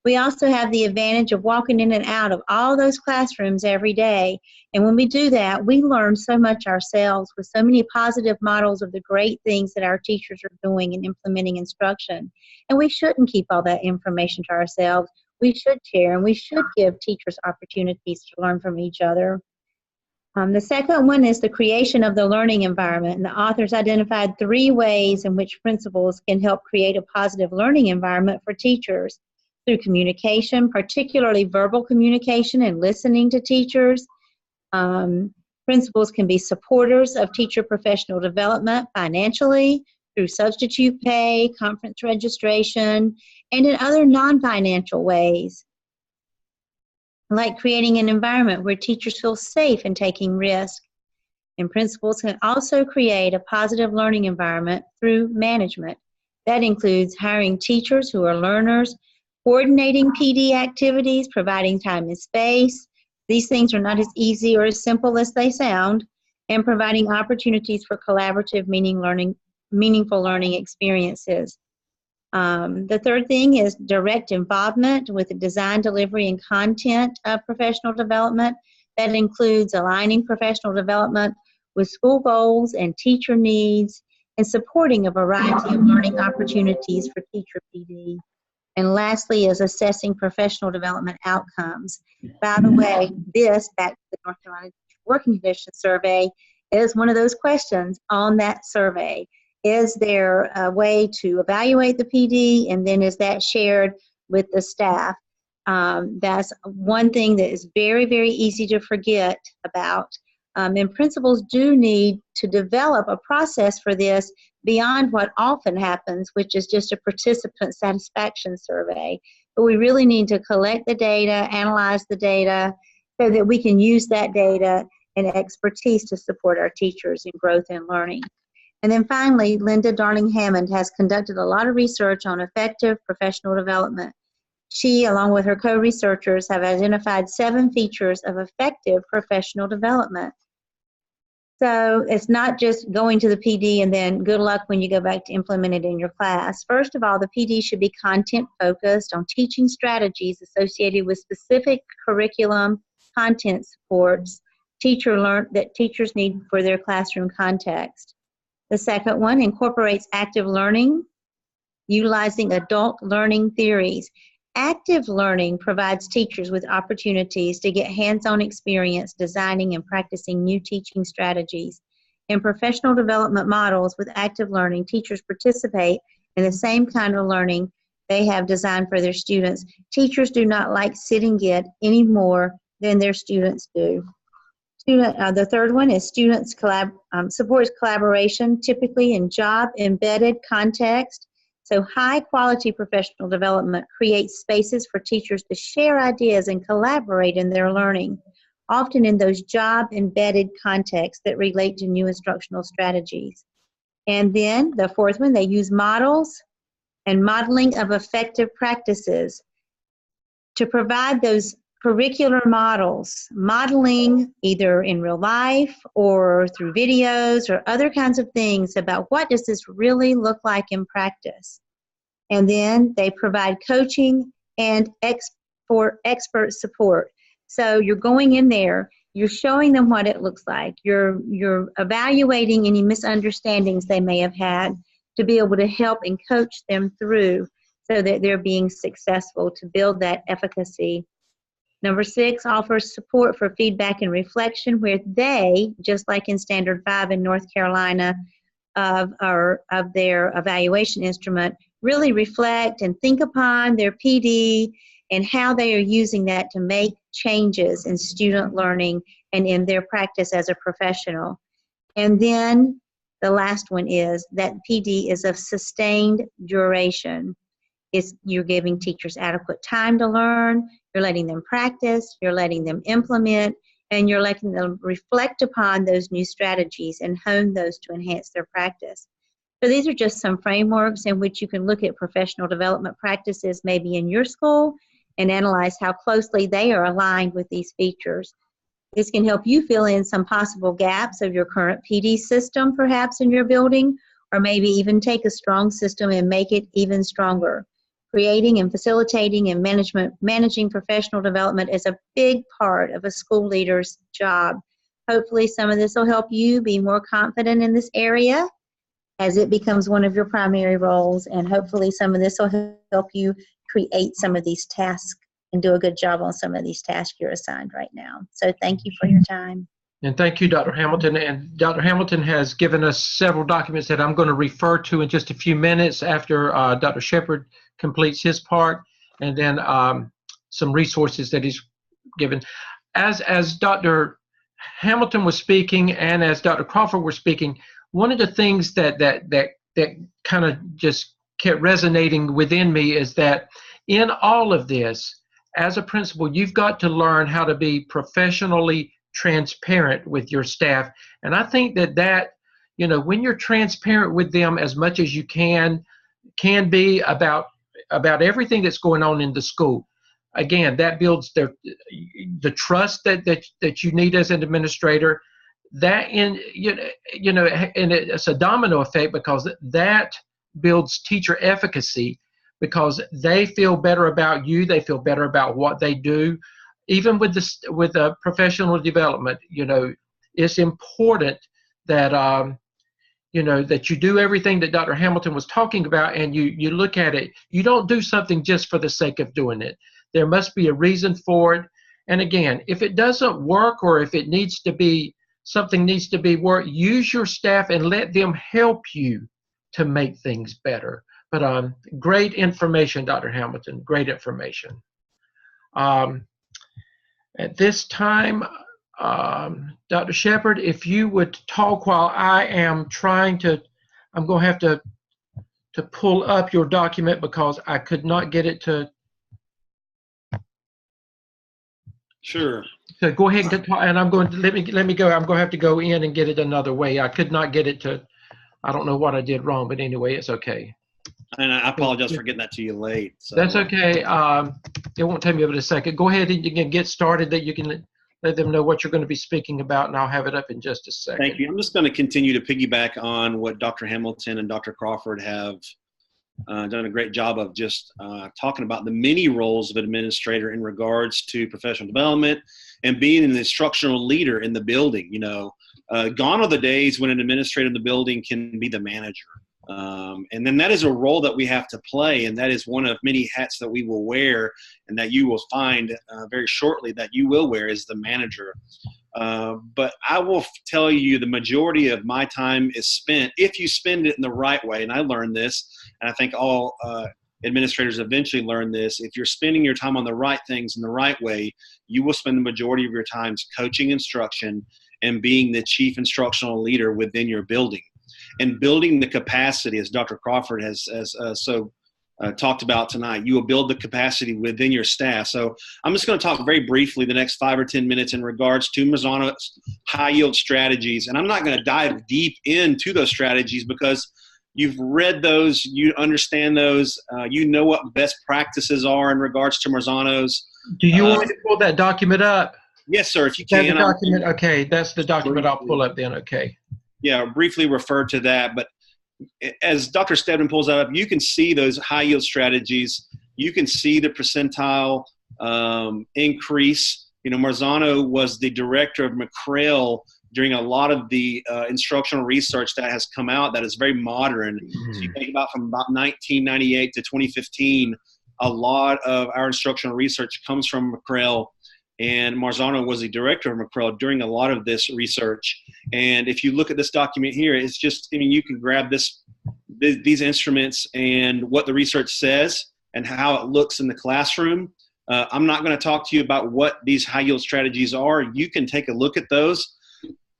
We also have the advantage of walking in and out of all those classrooms every day. And when we do that, we learn so much ourselves with so many positive models of the great things that our teachers are doing in implementing instruction. And we shouldn't keep all that information to ourselves. We should share, and we should give teachers opportunities to learn from each other. The second one is the creation of the learning environment. And the authors identified 3 ways in which principals can help create a positive learning environment for teachers. Through communication, particularly verbal communication and listening to teachers. Principals can be supporters of teacher professional development financially, through substitute pay, conference registration, and in other non-financial ways, like creating an environment where teachers feel safe in taking risks. And principals can also create a positive learning environment through management. That includes hiring teachers who are learners, coordinating PD activities, providing time and space. These things are not as easy or as simple as they sound, and providing opportunities for collaborative, meaningful learning experiences. The third thing is direct involvement with the design, delivery, and content of professional development. That includes aligning professional development with school goals and teacher needs, and supporting a variety of learning opportunities for teacher PD. And lastly is assessing professional development outcomes. By the way, this, back to the North Carolina Working Conditions Survey, is one of those questions on that survey. Is there a way to evaluate the PD, and then is that shared with the staff? That's one thing that is very, very easy to forget about. And principals do need to develop a process for this beyond what often happens, which is just a participant satisfaction survey. But we really need to collect the data, analyze the data, so that we can use that data and expertise to support our teachers in growth and learning. And then finally, Linda Darling-Hammond has conducted a lot of research on effective professional development. She, along with her co-researchers, have identified 7 features of effective professional development. So it's not just going to the PD and then good luck when you go back to implement it in your class. First of all, the PD should be content focused on teaching strategies associated with specific curriculum content supports that teachers need for their classroom context. The second one incorporates active learning, utilizing adult learning theories. Active learning provides teachers with opportunities to get hands-on experience designing and practicing new teaching strategies. In professional development models with active learning, teachers participate in the same kind of learning they have designed for their students. Teachers do not like sit and get any more than their students do. The third one is students supports collaboration, typically in job-embedded context. So high-quality professional development creates spaces for teachers to share ideas and collaborate in their learning, often in those job-embedded contexts that relate to new instructional strategies. And then the fourth one, they use models and modeling of effective practices to provide those curricular models, modeling either in real life or through videos or other kinds of things about what does this really look like in practice. And then they provide coaching and expert support. So you're going in there, you're showing them what it looks like, you're evaluating any misunderstandings they may have had to be able to help and coach them through so that they're being successful to build that efficacy. Number 6 offers support for feedback and reflection, where they, just like in Standard 5 in North Carolina of their evaluation instrument, really reflect and think upon their PD and how they are using that to make changes in student learning and in their practice as a professional. And then the last one is that PD is of sustained duration. You're giving teachers adequate time to learn, you're letting them practice, you're letting them implement, and you're letting them reflect upon those new strategies and hone those to enhance their practice. So these are just some frameworks in which you can look at professional development practices maybe in your school and analyze how closely they are aligned with these features. This can help you fill in some possible gaps of your current PD system perhaps in your building, or maybe even take a strong system and make it even stronger. Creating and facilitating and managing professional development is a big part of a school leader's job. Hopefully some of this will help you be more confident in this area as it becomes one of your primary roles, and hopefully some of this will help you create some of these tasks and do a good job on some of these tasks you're assigned right now. So thank you for your time. And thank you, Dr. Hamilton. And Dr. Hamilton has given us several documents that I'm going to refer to in just a few minutes after Dr. Shepherd completes his part, and then some resources that he's given. As Dr. Hamilton was speaking and as Dr. Crawford was speaking, one of the things that kind of just kept resonating within me is that in all of this, as a principal, you've got to learn how to be professionally transparent with your staff. And I think that when you're transparent with them as much as you can be about everything that's going on in the school, again, that builds the trust that you need as an administrator. That and it's a domino effect, because that builds teacher efficacy, because they feel better about you, they feel better about what they do. Even with professional development, it's important that that you do everything that Dr. Hamilton was talking about, and you look at it. You don't do something just for the sake of doing it. There must be a reason for it. And again, if it doesn't work, or if it needs to be something needs to be worked, use your staff and let them help you to make things better. But great information, Dr. Hamilton. Great information. At this time, Dr. Shepherd, if you would talk while I am I'm going to have to pull up your document because I could not get it to. Sure. So go ahead and talk, and I'm going to let me go. I'm going to have to go in and get it another way. I could not get it to. I don't know what I did wrong, but anyway, it's okay. And I apologize for getting that to you late. So. That's okay. It won't take me but a second. Go ahead and you can get started. That you can let them know what you're going to be speaking about, and I'll have it up in just a second. Thank you. I'm just going to continue to piggyback on what Dr. Hamilton and Dr. Crawford have done a great job of just talking about the many roles of an administrator in regards to professional development and being an instructional leader in the building. Gone are the days when an administrator in the building can be the manager. And then that is a role that we have to play, and that is one of many hats that we will wear, and that you will find very shortly that you will wear is the manager. But I will tell you the majority of my time is spent, if you spend it in the right way, and I learned this, and I think all administrators eventually learn this, if you're spending your time on the right things in the right way, you will spend the majority of your time coaching instruction and being the chief instructional leader within your building. And building the capacity, as Dr. Crawford has talked about tonight, you will build the capacity within your staff. So I'm just going to talk very briefly the next 5 or 10 minutes in regards to Marzano's high yield strategies. And I'm not going to dive deep into those strategies because you've read those, you understand those, you know what best practices are in regards to Marzano's. Do you want me to pull that document up? Yes, sir, if you can. The document, okay, that's the document I'll pull up then, okay. Yeah, I'll briefly refer to that. But as Dr. Stedman pulls that up, you can see those high yield strategies. You can see the percentile increase. Marzano was the director of McCrail during a lot of the instructional research that has come out that is very modern. So you think about from about 1998 to 2015, a lot of our instructional research comes from McCrail. And Marzano was the director of McCrail during a lot of this research. And if you look at this document here, it's just, you can grab these instruments and what the research says and how it looks in the classroom. I'm not going to talk to you about what these high yield strategies are. You can take a look at those.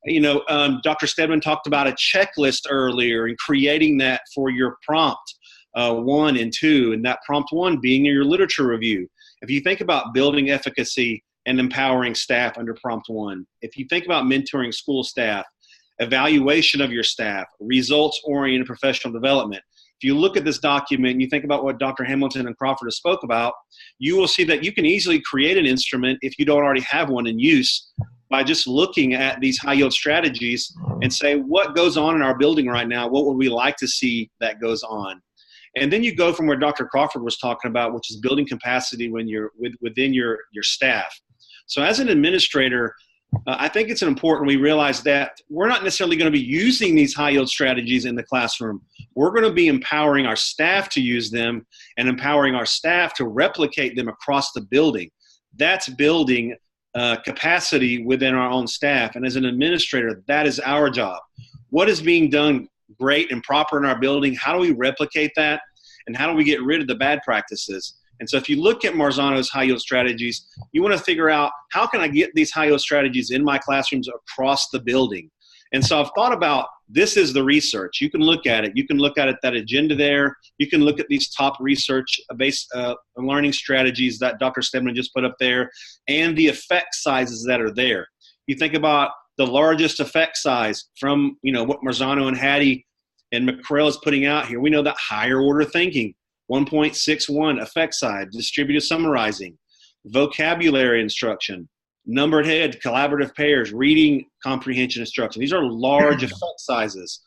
Dr. Stedman talked about a checklist earlier and creating that for your prompt 1 and 2, and that prompt 1 being your literature review. If you think about building efficacy and empowering staff under prompt 1. If you think about mentoring school staff, evaluation of your staff, results-oriented professional development. If you look at this document and you think about what Dr. Hamilton and Crawford have spoke about, you will see that you can easily create an instrument if you don't already have one in use by just looking at these high-yield strategies and say, what goes on in our building right now? What would we like to see that goes on? And then you go from where Dr. Crawford was talking about, which is building capacity when you're within your staff. So as an administrator, I think it's important we realize that we're not necessarily going to be using these high yield strategies in the classroom. We're going to be empowering our staff to use them and empowering our staff to replicate them across the building. That's building capacity within our own staff. And as an administrator, that is our job. What is being done great and proper in our building? How do we replicate that? And how do we get rid of the bad practices? And so if you look at Marzano's high yield strategies, you want to figure out, how can I get these high yield strategies in my classrooms across the building? And so I've thought about, this is the research. You can look at it. You can look at it, that agenda there. You can look at these top research-based learning strategies that Dr. Stedman just put up there, and the effect sizes that are there. You think about the largest effect size from, what Marzano and Hattie and McCrell is putting out here. We know that higher order thinking, 1.61 effect size, distributed summarizing, vocabulary instruction, numbered head, collaborative pairs, reading comprehension instruction. These are large effect sizes.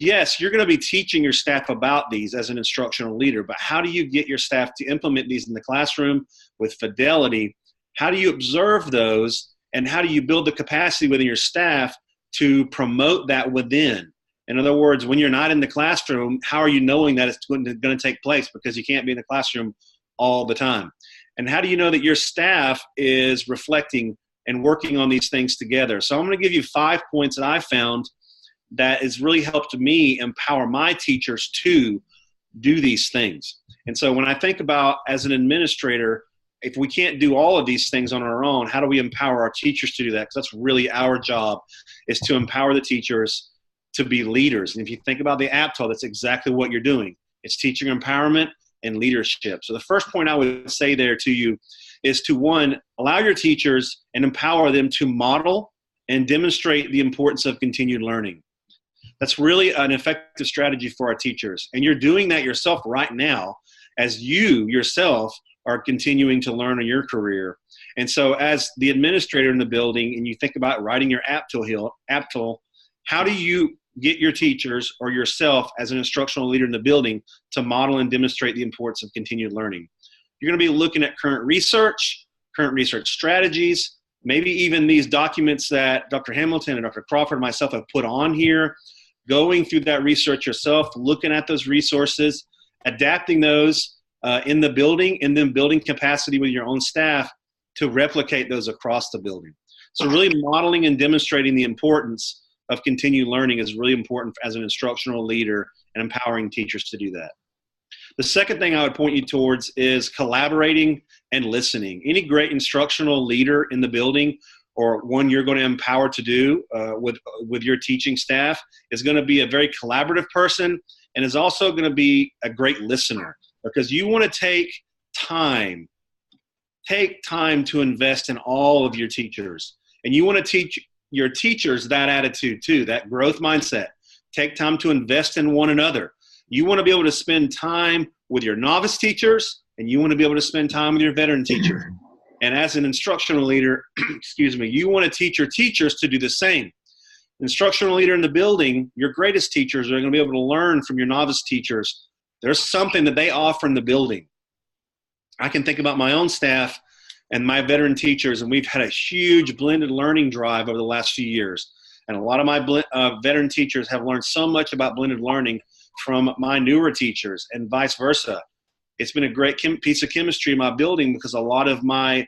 Yes, you're going to be teaching your staff about these as an instructional leader, but how do you get your staff to implement these in the classroom with fidelity? How do you observe those, and how do you build the capacity within your staff to promote that within? In other words, when you're not in the classroom, how are you knowing that it's going to take place, because you can't be in the classroom all the time? And how do you know that your staff is reflecting and working on these things together? So I'm going to give you 5 points that I found that has really helped me empower my teachers to do these things. And so when I think about, as an administrator, if we can't do all of these things on our own, how do we empower our teachers to do that? Because that's really our job, is to empower the teachers to be leaders. And if you think about the APTOL, that's exactly what you're doing. It's teacher empowerment and leadership. So the first point I would say there to you is to, one, allow your teachers and empower them to model and demonstrate the importance of continued learning. That's really an effective strategy for our teachers. And you're doing that yourself right now, as you yourself are continuing to learn in your career. And so as the administrator in the building, and you think about writing your APTOL, how do you get your teachers or yourself as an instructional leader in the building to model and demonstrate the importance of continued learning? You're going to be looking at current research strategies, maybe even these documents that Dr. Hamilton and Dr. Crawford and myself have put on here, going through that research yourself, looking at those resources, adapting those in the building, and then building capacity with your own staff to replicate those across the building. So really modeling and demonstrating the importance of continued learning is really important as an instructional leader, and empowering teachers to do that. The second thing I would point you towards is collaborating and listening. Any great instructional leader in the building, or one you're going to empower to do with your teaching staff, is going to be a very collaborative person, and is also going to be a great listener, because you want to take time to invest in all of your teachers. And you want to teach your teachers that attitude too, that growth mindset. Take time to invest in one another. You want to be able to spend time with your novice teachers, and you want to be able to spend time with your veteran teachers. And as an instructional leader, you want to teach your teachers to do the same. Instructional leader in the building, your greatest teachers are going to be able to learn from your novice teachers. There's something that they offer in the building. I can think about my own staff and my veteran teachers, and we've had a huge blended learning drive over the last few years. And a lot of my veteran teachers have learned so much about blended learning from my newer teachers, and vice versa. It's been a great piece of chemistry in my building, because a lot of my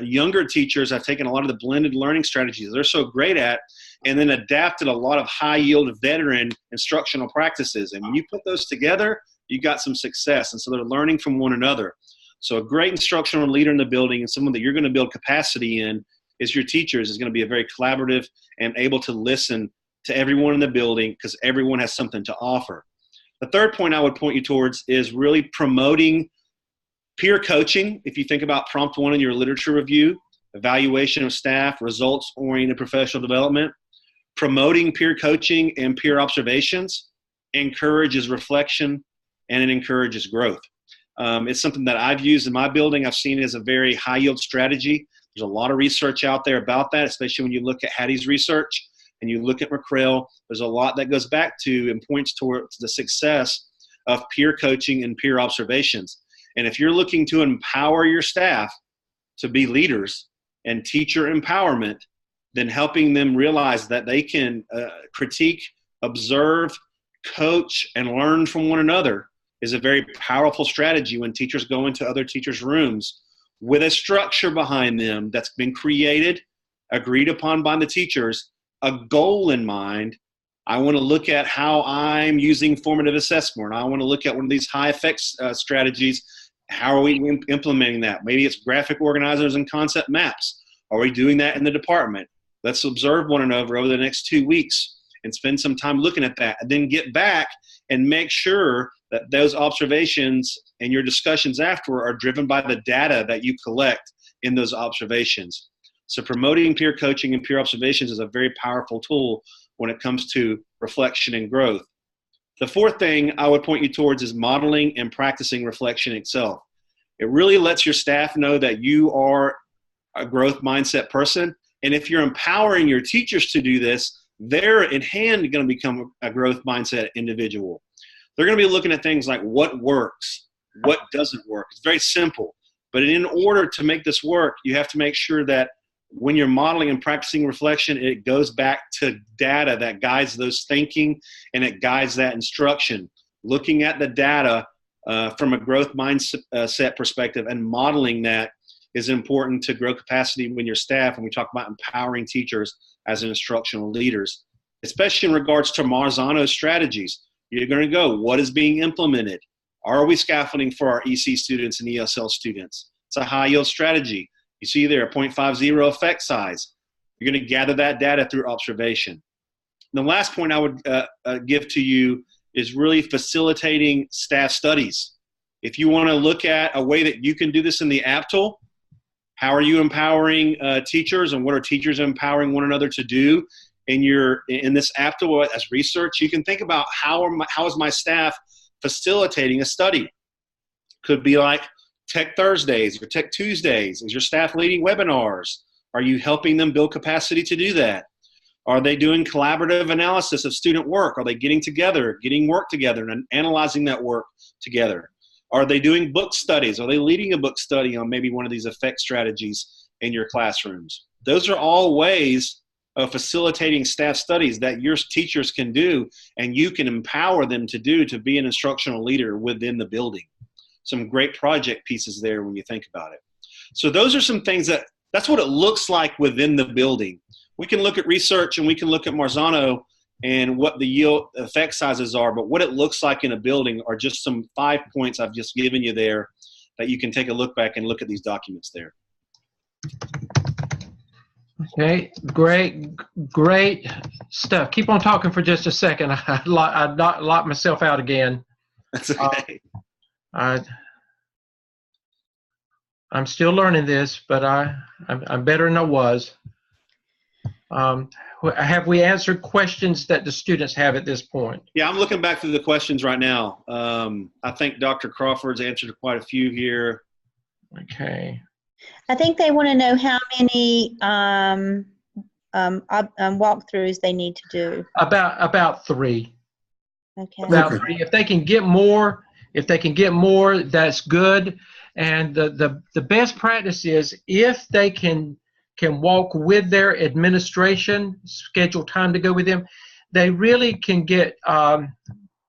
younger teachers have taken a lot of the blended learning strategies they're so great at, and then adapted a lot of high-yield veteran instructional practices. And when you put those together, you got some success. And so they're learning from one another. So a great instructional leader in the building, and someone that you're going to build capacity in, is your teachers, is going to be a very collaborative and able to listen to everyone in the building, because everyone has something to offer. The third point I would point you towards is really promoting peer coaching. If you think about prompt 1 in your literature review, evaluation of staff, results-oriented professional development, promoting peer coaching and peer observations encourages reflection, and it encourages growth. It's something that I've used in my building. I've seen it as a very high-yield strategy. There's a lot of research out there about that, especially when you look at Hattie's research and you look at McCrell. There's a lot that goes back to and points towards the success of peer coaching and peer observations. And if you're looking to empower your staff to be leaders and teacher empowerment, then helping them realize that they can critique, observe, coach, and learn from one another is a very powerful strategy when teachers go into other teachers' rooms with a structure behind them that's been created, agreed upon by the teachers, a goal in mind. I want to look at how I'm using formative assessment. I want to look at one of these high effects strategies. How are we implementing that? Maybe it's graphic organizers and concept maps. Are we doing that in the department? Let's observe one another over the next 2 weeks and spend some time looking at that, and then get back and make sure that those observations and your discussions afterward are driven by the data that you collect in those observations. So promoting peer coaching and peer observations is a very powerful tool when it comes to reflection and growth. The fourth thing I would point you towards is modeling and practicing reflection itself. It really lets your staff know that you are a growth mindset person. And if you're empowering your teachers to do this, they're in hand going to become a growth mindset individual. They're going to be looking at things like what works, what doesn't work. It's very simple. But in order to make this work, you have to make sure that when you're modeling and practicing reflection, it goes back to data that guides those thinking and it guides that instruction. Looking at the data from a growth mindset perspective and modeling that is important to grow capacity when your staff, and we talk about empowering teachers as instructional leaders, especially in regards to Marzano's strategies. You're going to go, what is being implemented? Are we scaffolding for our EC students and ESL students? It's a high yield strategy. You see there a 0.50 effect size. You're going to gather that data through observation. The last point I would give to you is really facilitating staff studies. If you want to look at a way that you can do this in the app tool, how are you empowering teachers, and what are teachers empowering one another to do in this app tool as research? You can think about how is my staff facilitating a study. Could be like Tech Thursdays or Tech Tuesdays. Is your staff leading webinars? Are you helping them build capacity to do that? Are they doing collaborative analysis of student work? Are they getting work together and analyzing that work together? Are they doing book studies? Are they leading a book study on maybe one of these effect strategies in your classrooms? Those are all ways of facilitating staff studies that your teachers can do and you can empower them to do to be an instructional leader within the building. Some great project pieces there when you think about it. So those are some things that's what it looks like within the building. We can look at research and we can look at Marzano and what the yield effect sizes are, but what it looks like in a building are just some 5 points I've just given you there that you can take a look back and look at these documents there. Okay, great stuff. Keep on talking for just a second. I locked myself out again. That's okay. I'm still learning this, but I'm better than I was. Have we answered questions that the students have at this point? Yeah, I'm looking back through the questions right now. I think Dr. Crawford's answered quite a few here. Okay. I think they want to know how many walkthroughs they need to do. About 3. Okay. About 3. If they can get more, that's good. And the best practice is if they can walk with their administration, schedule time to go with them, they really can get,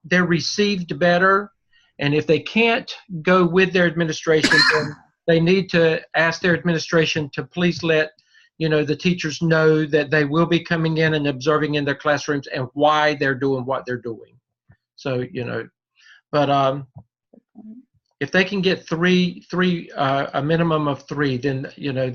they're received better. And if they can't go with their administration, then they need to ask their administration to please let the teachers know that they will be coming in and observing in their classrooms and why they're doing what they're doing. So, but if they can get a minimum of 3, then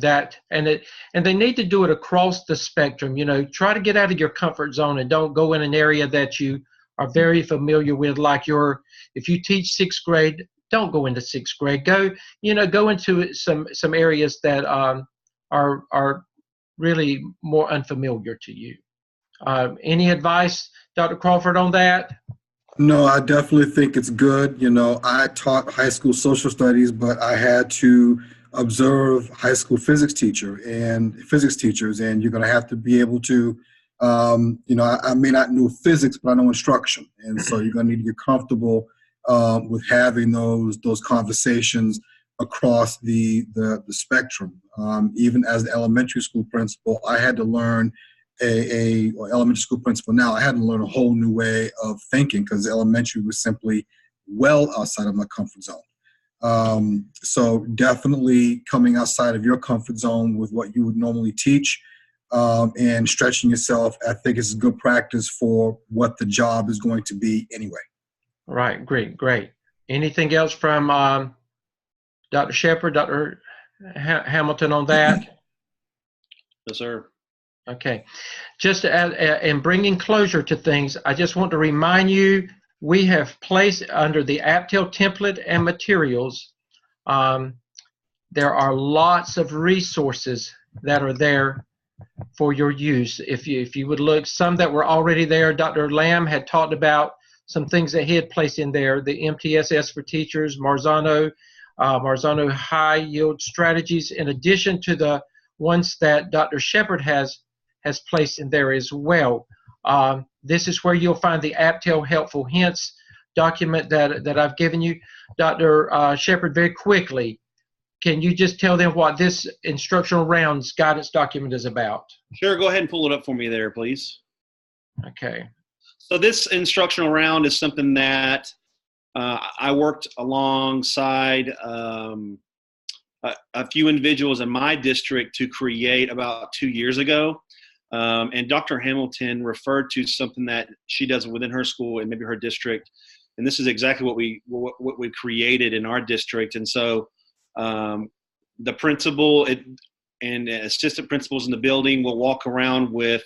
that, and they need to do it across the spectrum. Try to get out of your comfort zone and don't go in an area that you are very familiar with. Like if you teach 6th grade, don't go into 6th grade. Go into some areas that are really more unfamiliar to you. Any advice, Dr. Crawford, on that? No, I definitely think it's good. I taught high school social studies, but I had to observe high school physics teachers, and you're going to have to be able to, I may not know physics, but I know instruction. And so you're going to need to get comfortable with having those conversations across the spectrum. Even as the elementary school principal, I had to learn or elementary school principal now, I had to learn a whole new way of thinking because elementary was simply well outside of my comfort zone. So definitely coming outside of your comfort zone with what you would normally teach and stretching yourself, I think is good practice for what the job is going to be anyway. Right, great. Anything else from Dr. Shepherd, Dr. Hamilton on that? Yes, sir. Okay. Just in bringing closure to things, I just want to remind you, we have placed under the Aptell template and materials, there are lots of resources that are there for your use. If you would look, some that were already there, Dr. Lamb had talked about some things that he had placed in there, the MTSS for teachers, Marzano high yield strategies, in addition to the ones that Dr. Shepherd has placed in there as well. This is where you'll find the Aptell Helpful Hints document that I've given you. Dr. Shepherd, very quickly, can you just tell them what this instructional rounds guidance document is about? Sure, go ahead and pull it up for me there, please. Okay. So this instructional round is something that I worked alongside a few individuals in my district to create about 2 years ago. And Dr. Hamilton referred to something that she does within her school and maybe her district. And this is exactly what we created in our district. And so the principal and assistant principals in the building will walk around with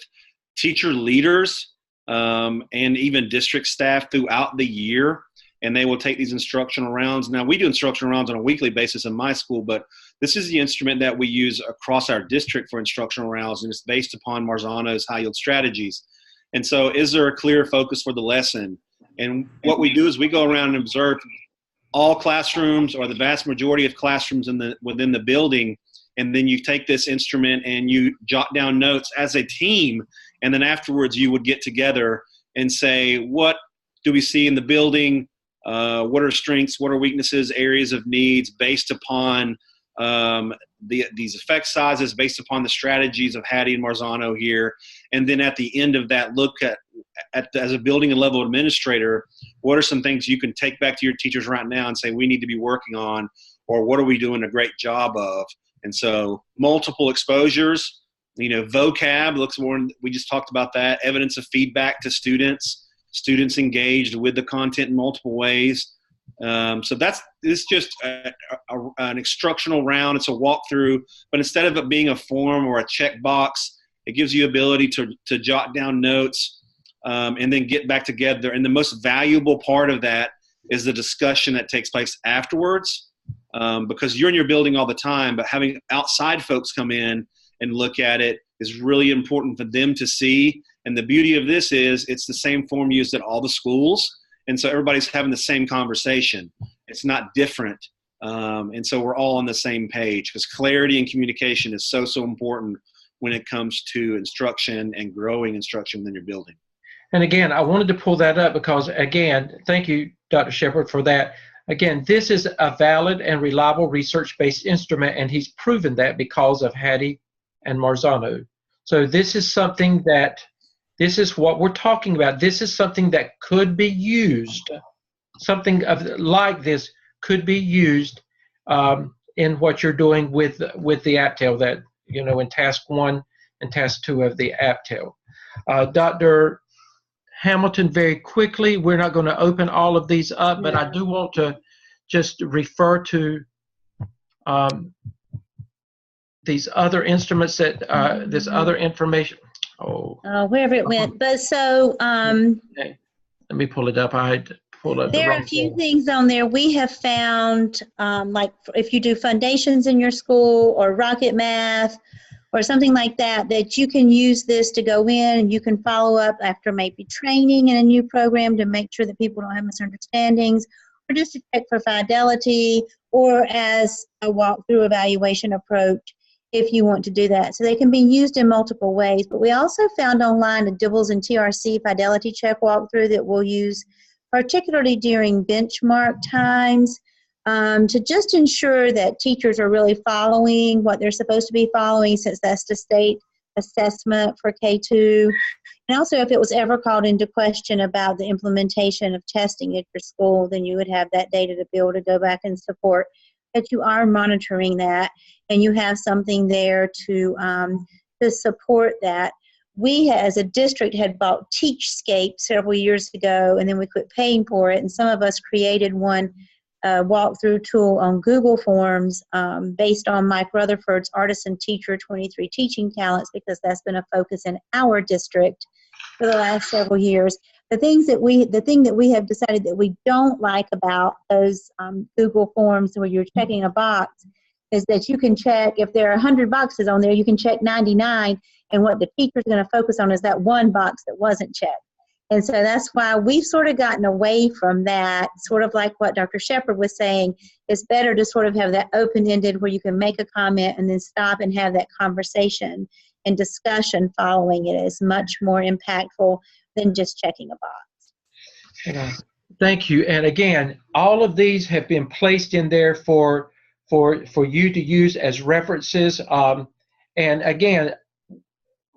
teacher leaders and even district staff throughout the year. And they will take these instructional rounds. Now, we do instructional rounds on a weekly basis in my school, but this is the instrument that we use across our district for instructional rounds, and it's based upon Marzano's high yield strategies. And so is there a clear focus for the lesson? And what we do is we go around and observe all classrooms or the vast majority of classrooms within the building, and then you take this instrument and you jot down notes as a team, and then afterwards you would get together and say, what do we see in the building? What are strengths? What are weaknesses? Areas of needs based upon these effect sizes, based upon the strategies of Hattie and Marzano here. And then at the end of that, look at as a building and level administrator, what are some things you can take back to your teachers right now and say we need to be working on, or what are we doing a great job of? And so multiple exposures, vocab looks more, we just talked about that, evidence of feedback to students engaged with the content in multiple ways. So it's just an instructional round. It's a walkthrough, but instead of it being a form or a checkbox, it gives you ability to jot down notes and then get back together. And the most valuable part of that is the discussion that takes place afterwards, because you're in your building all the time, but having outside folks come in and look at it is really important for them to see. And the beauty of this is it's the same form used at all the schools. And so everybody's having the same conversation. It's not different. And so we're all on the same page, because clarity and communication is so important when it comes to instruction and growing instruction within your building. And again, I wanted to pull that up because, again, thank you, Dr. Shepherd, for that. Again, this is a valid and reliable research-based instrument, and he's proven that because of Hattie and Marzano. So this is something that, this is what we're talking about. This is something that could be used. Something like this could be used in what you're doing with the Aptell, that, in task 1 and task 2 of the Aptell. Dr. Hamilton, very quickly, we're not going to open all of these up, but I do want to just refer to these other instruments that this other information. Wherever it went. But so okay. Let me pull it up. I had pulled up. There are a few things on there we have found, like if you do foundations in your school or rocket math or something like that, that you can use this to go in and you can follow up after maybe training in a new program to make sure that people don't have misunderstandings, or just to check for fidelity, or as a walkthrough evaluation approach if you want to do that. So they can be used in multiple ways. But we also found online a DIBELS and TRC fidelity check walkthrough that we'll use particularly during benchmark times, to just ensure that teachers are really following what they're supposed to be following, since that's the state assessment for K-2. And also, if it was ever called into question about the implementation of testing at your school, then you would have that data to be able to go back and support that you are monitoring that, and you have something there to support that. We, as a district, had bought TeachScape several years ago, and then we quit paying for it, and some of us created one walkthrough tool on Google Forms based on Mike Rutherford's Artisan Teacher 23 Teaching Talents, because that's been a focus in our district for the last several years. The thing that we have decided that we don't like about those Google Forms where you're checking a box is that you can check, if there are 100 boxes on there, you can check 99, and what the teacher's going to focus on is that one box that wasn't checked. And so that's why we've sort of gotten away from that, sort of like what Dr. Shepherd was saying. It's better to sort of have that open-ended where you can make a comment and then stop and have that conversation and discussion following it. Is much more impactful than just checking a box. Thank you. And again, all of these have been placed in there for you to use as references. And again,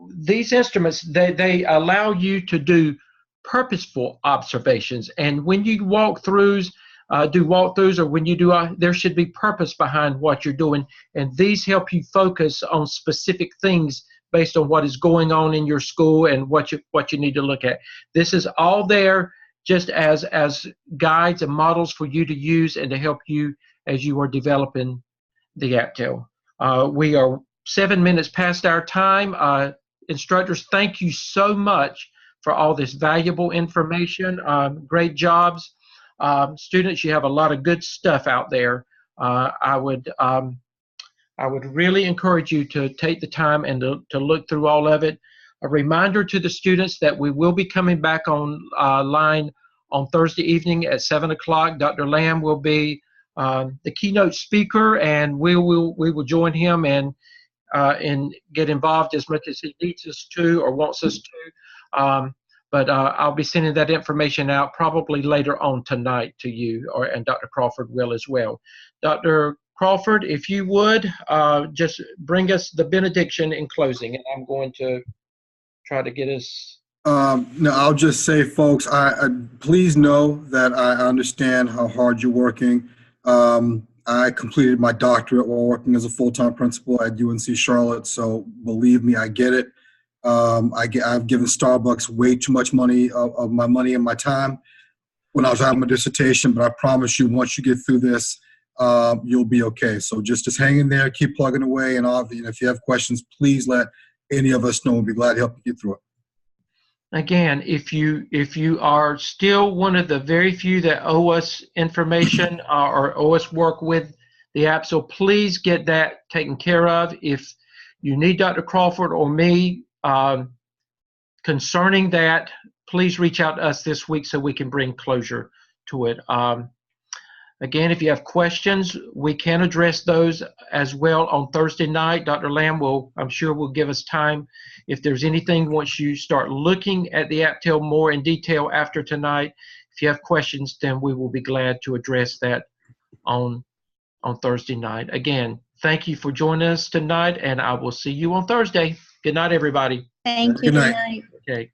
these instruments, they allow you to do purposeful observations. And when you do walkthroughs, or when you do, there should be purpose behind what you're doing. And these help you focus on specific things based on what is going on in your school and what you need to look at. This is all there just as guides and models for you to use and to help you as you are developing the APTEL. We are 7 minutes past our time. Instructors, thank you so much for all this valuable information. Great jobs. Students, you have a lot of good stuff out there. I would really encourage you to take the time and to look through all of it. A reminder to the students that we will be coming back on line on Thursday evening at 7 o'clock. Dr. Lamb will be the keynote speaker, and we will join him and get involved as much as he needs us to or wants us to. But I'll be sending that information out probably later on tonight to you, and Dr. Crawford will as well. Dr. Crawford, if you would, just bring us the benediction in closing, and I'm going to try to get us. No, I'll just say, folks, I please know that I understand how hard you're working. I completed my doctorate while working as a full-time principal at UNC Charlotte, so believe me, I get it. I've given Starbucks way too much money of my money and my time when I was having my dissertation, but I promise you, once you get through this, you'll be okay. So just hang in there, keep plugging away, and if you have questions, please let any of us know. We'll be glad to help you get through it. Again, if you are still one of the very few that owe us information or owe us work with the APTEL, please get that taken care of. If you need Dr. Crawford or me concerning that, please reach out to us this week so we can bring closure to it. Again, if you have questions, we can address those as well on Thursday night. Dr. Lamb I'm sure will give us time. If there's anything, once you start looking at the APTEL more in detail after tonight, if you have questions, then we will be glad to address that on Thursday night. Again, thank you for joining us tonight, and I will see you on Thursday. Good night, everybody. Thank you. Good night. Okay.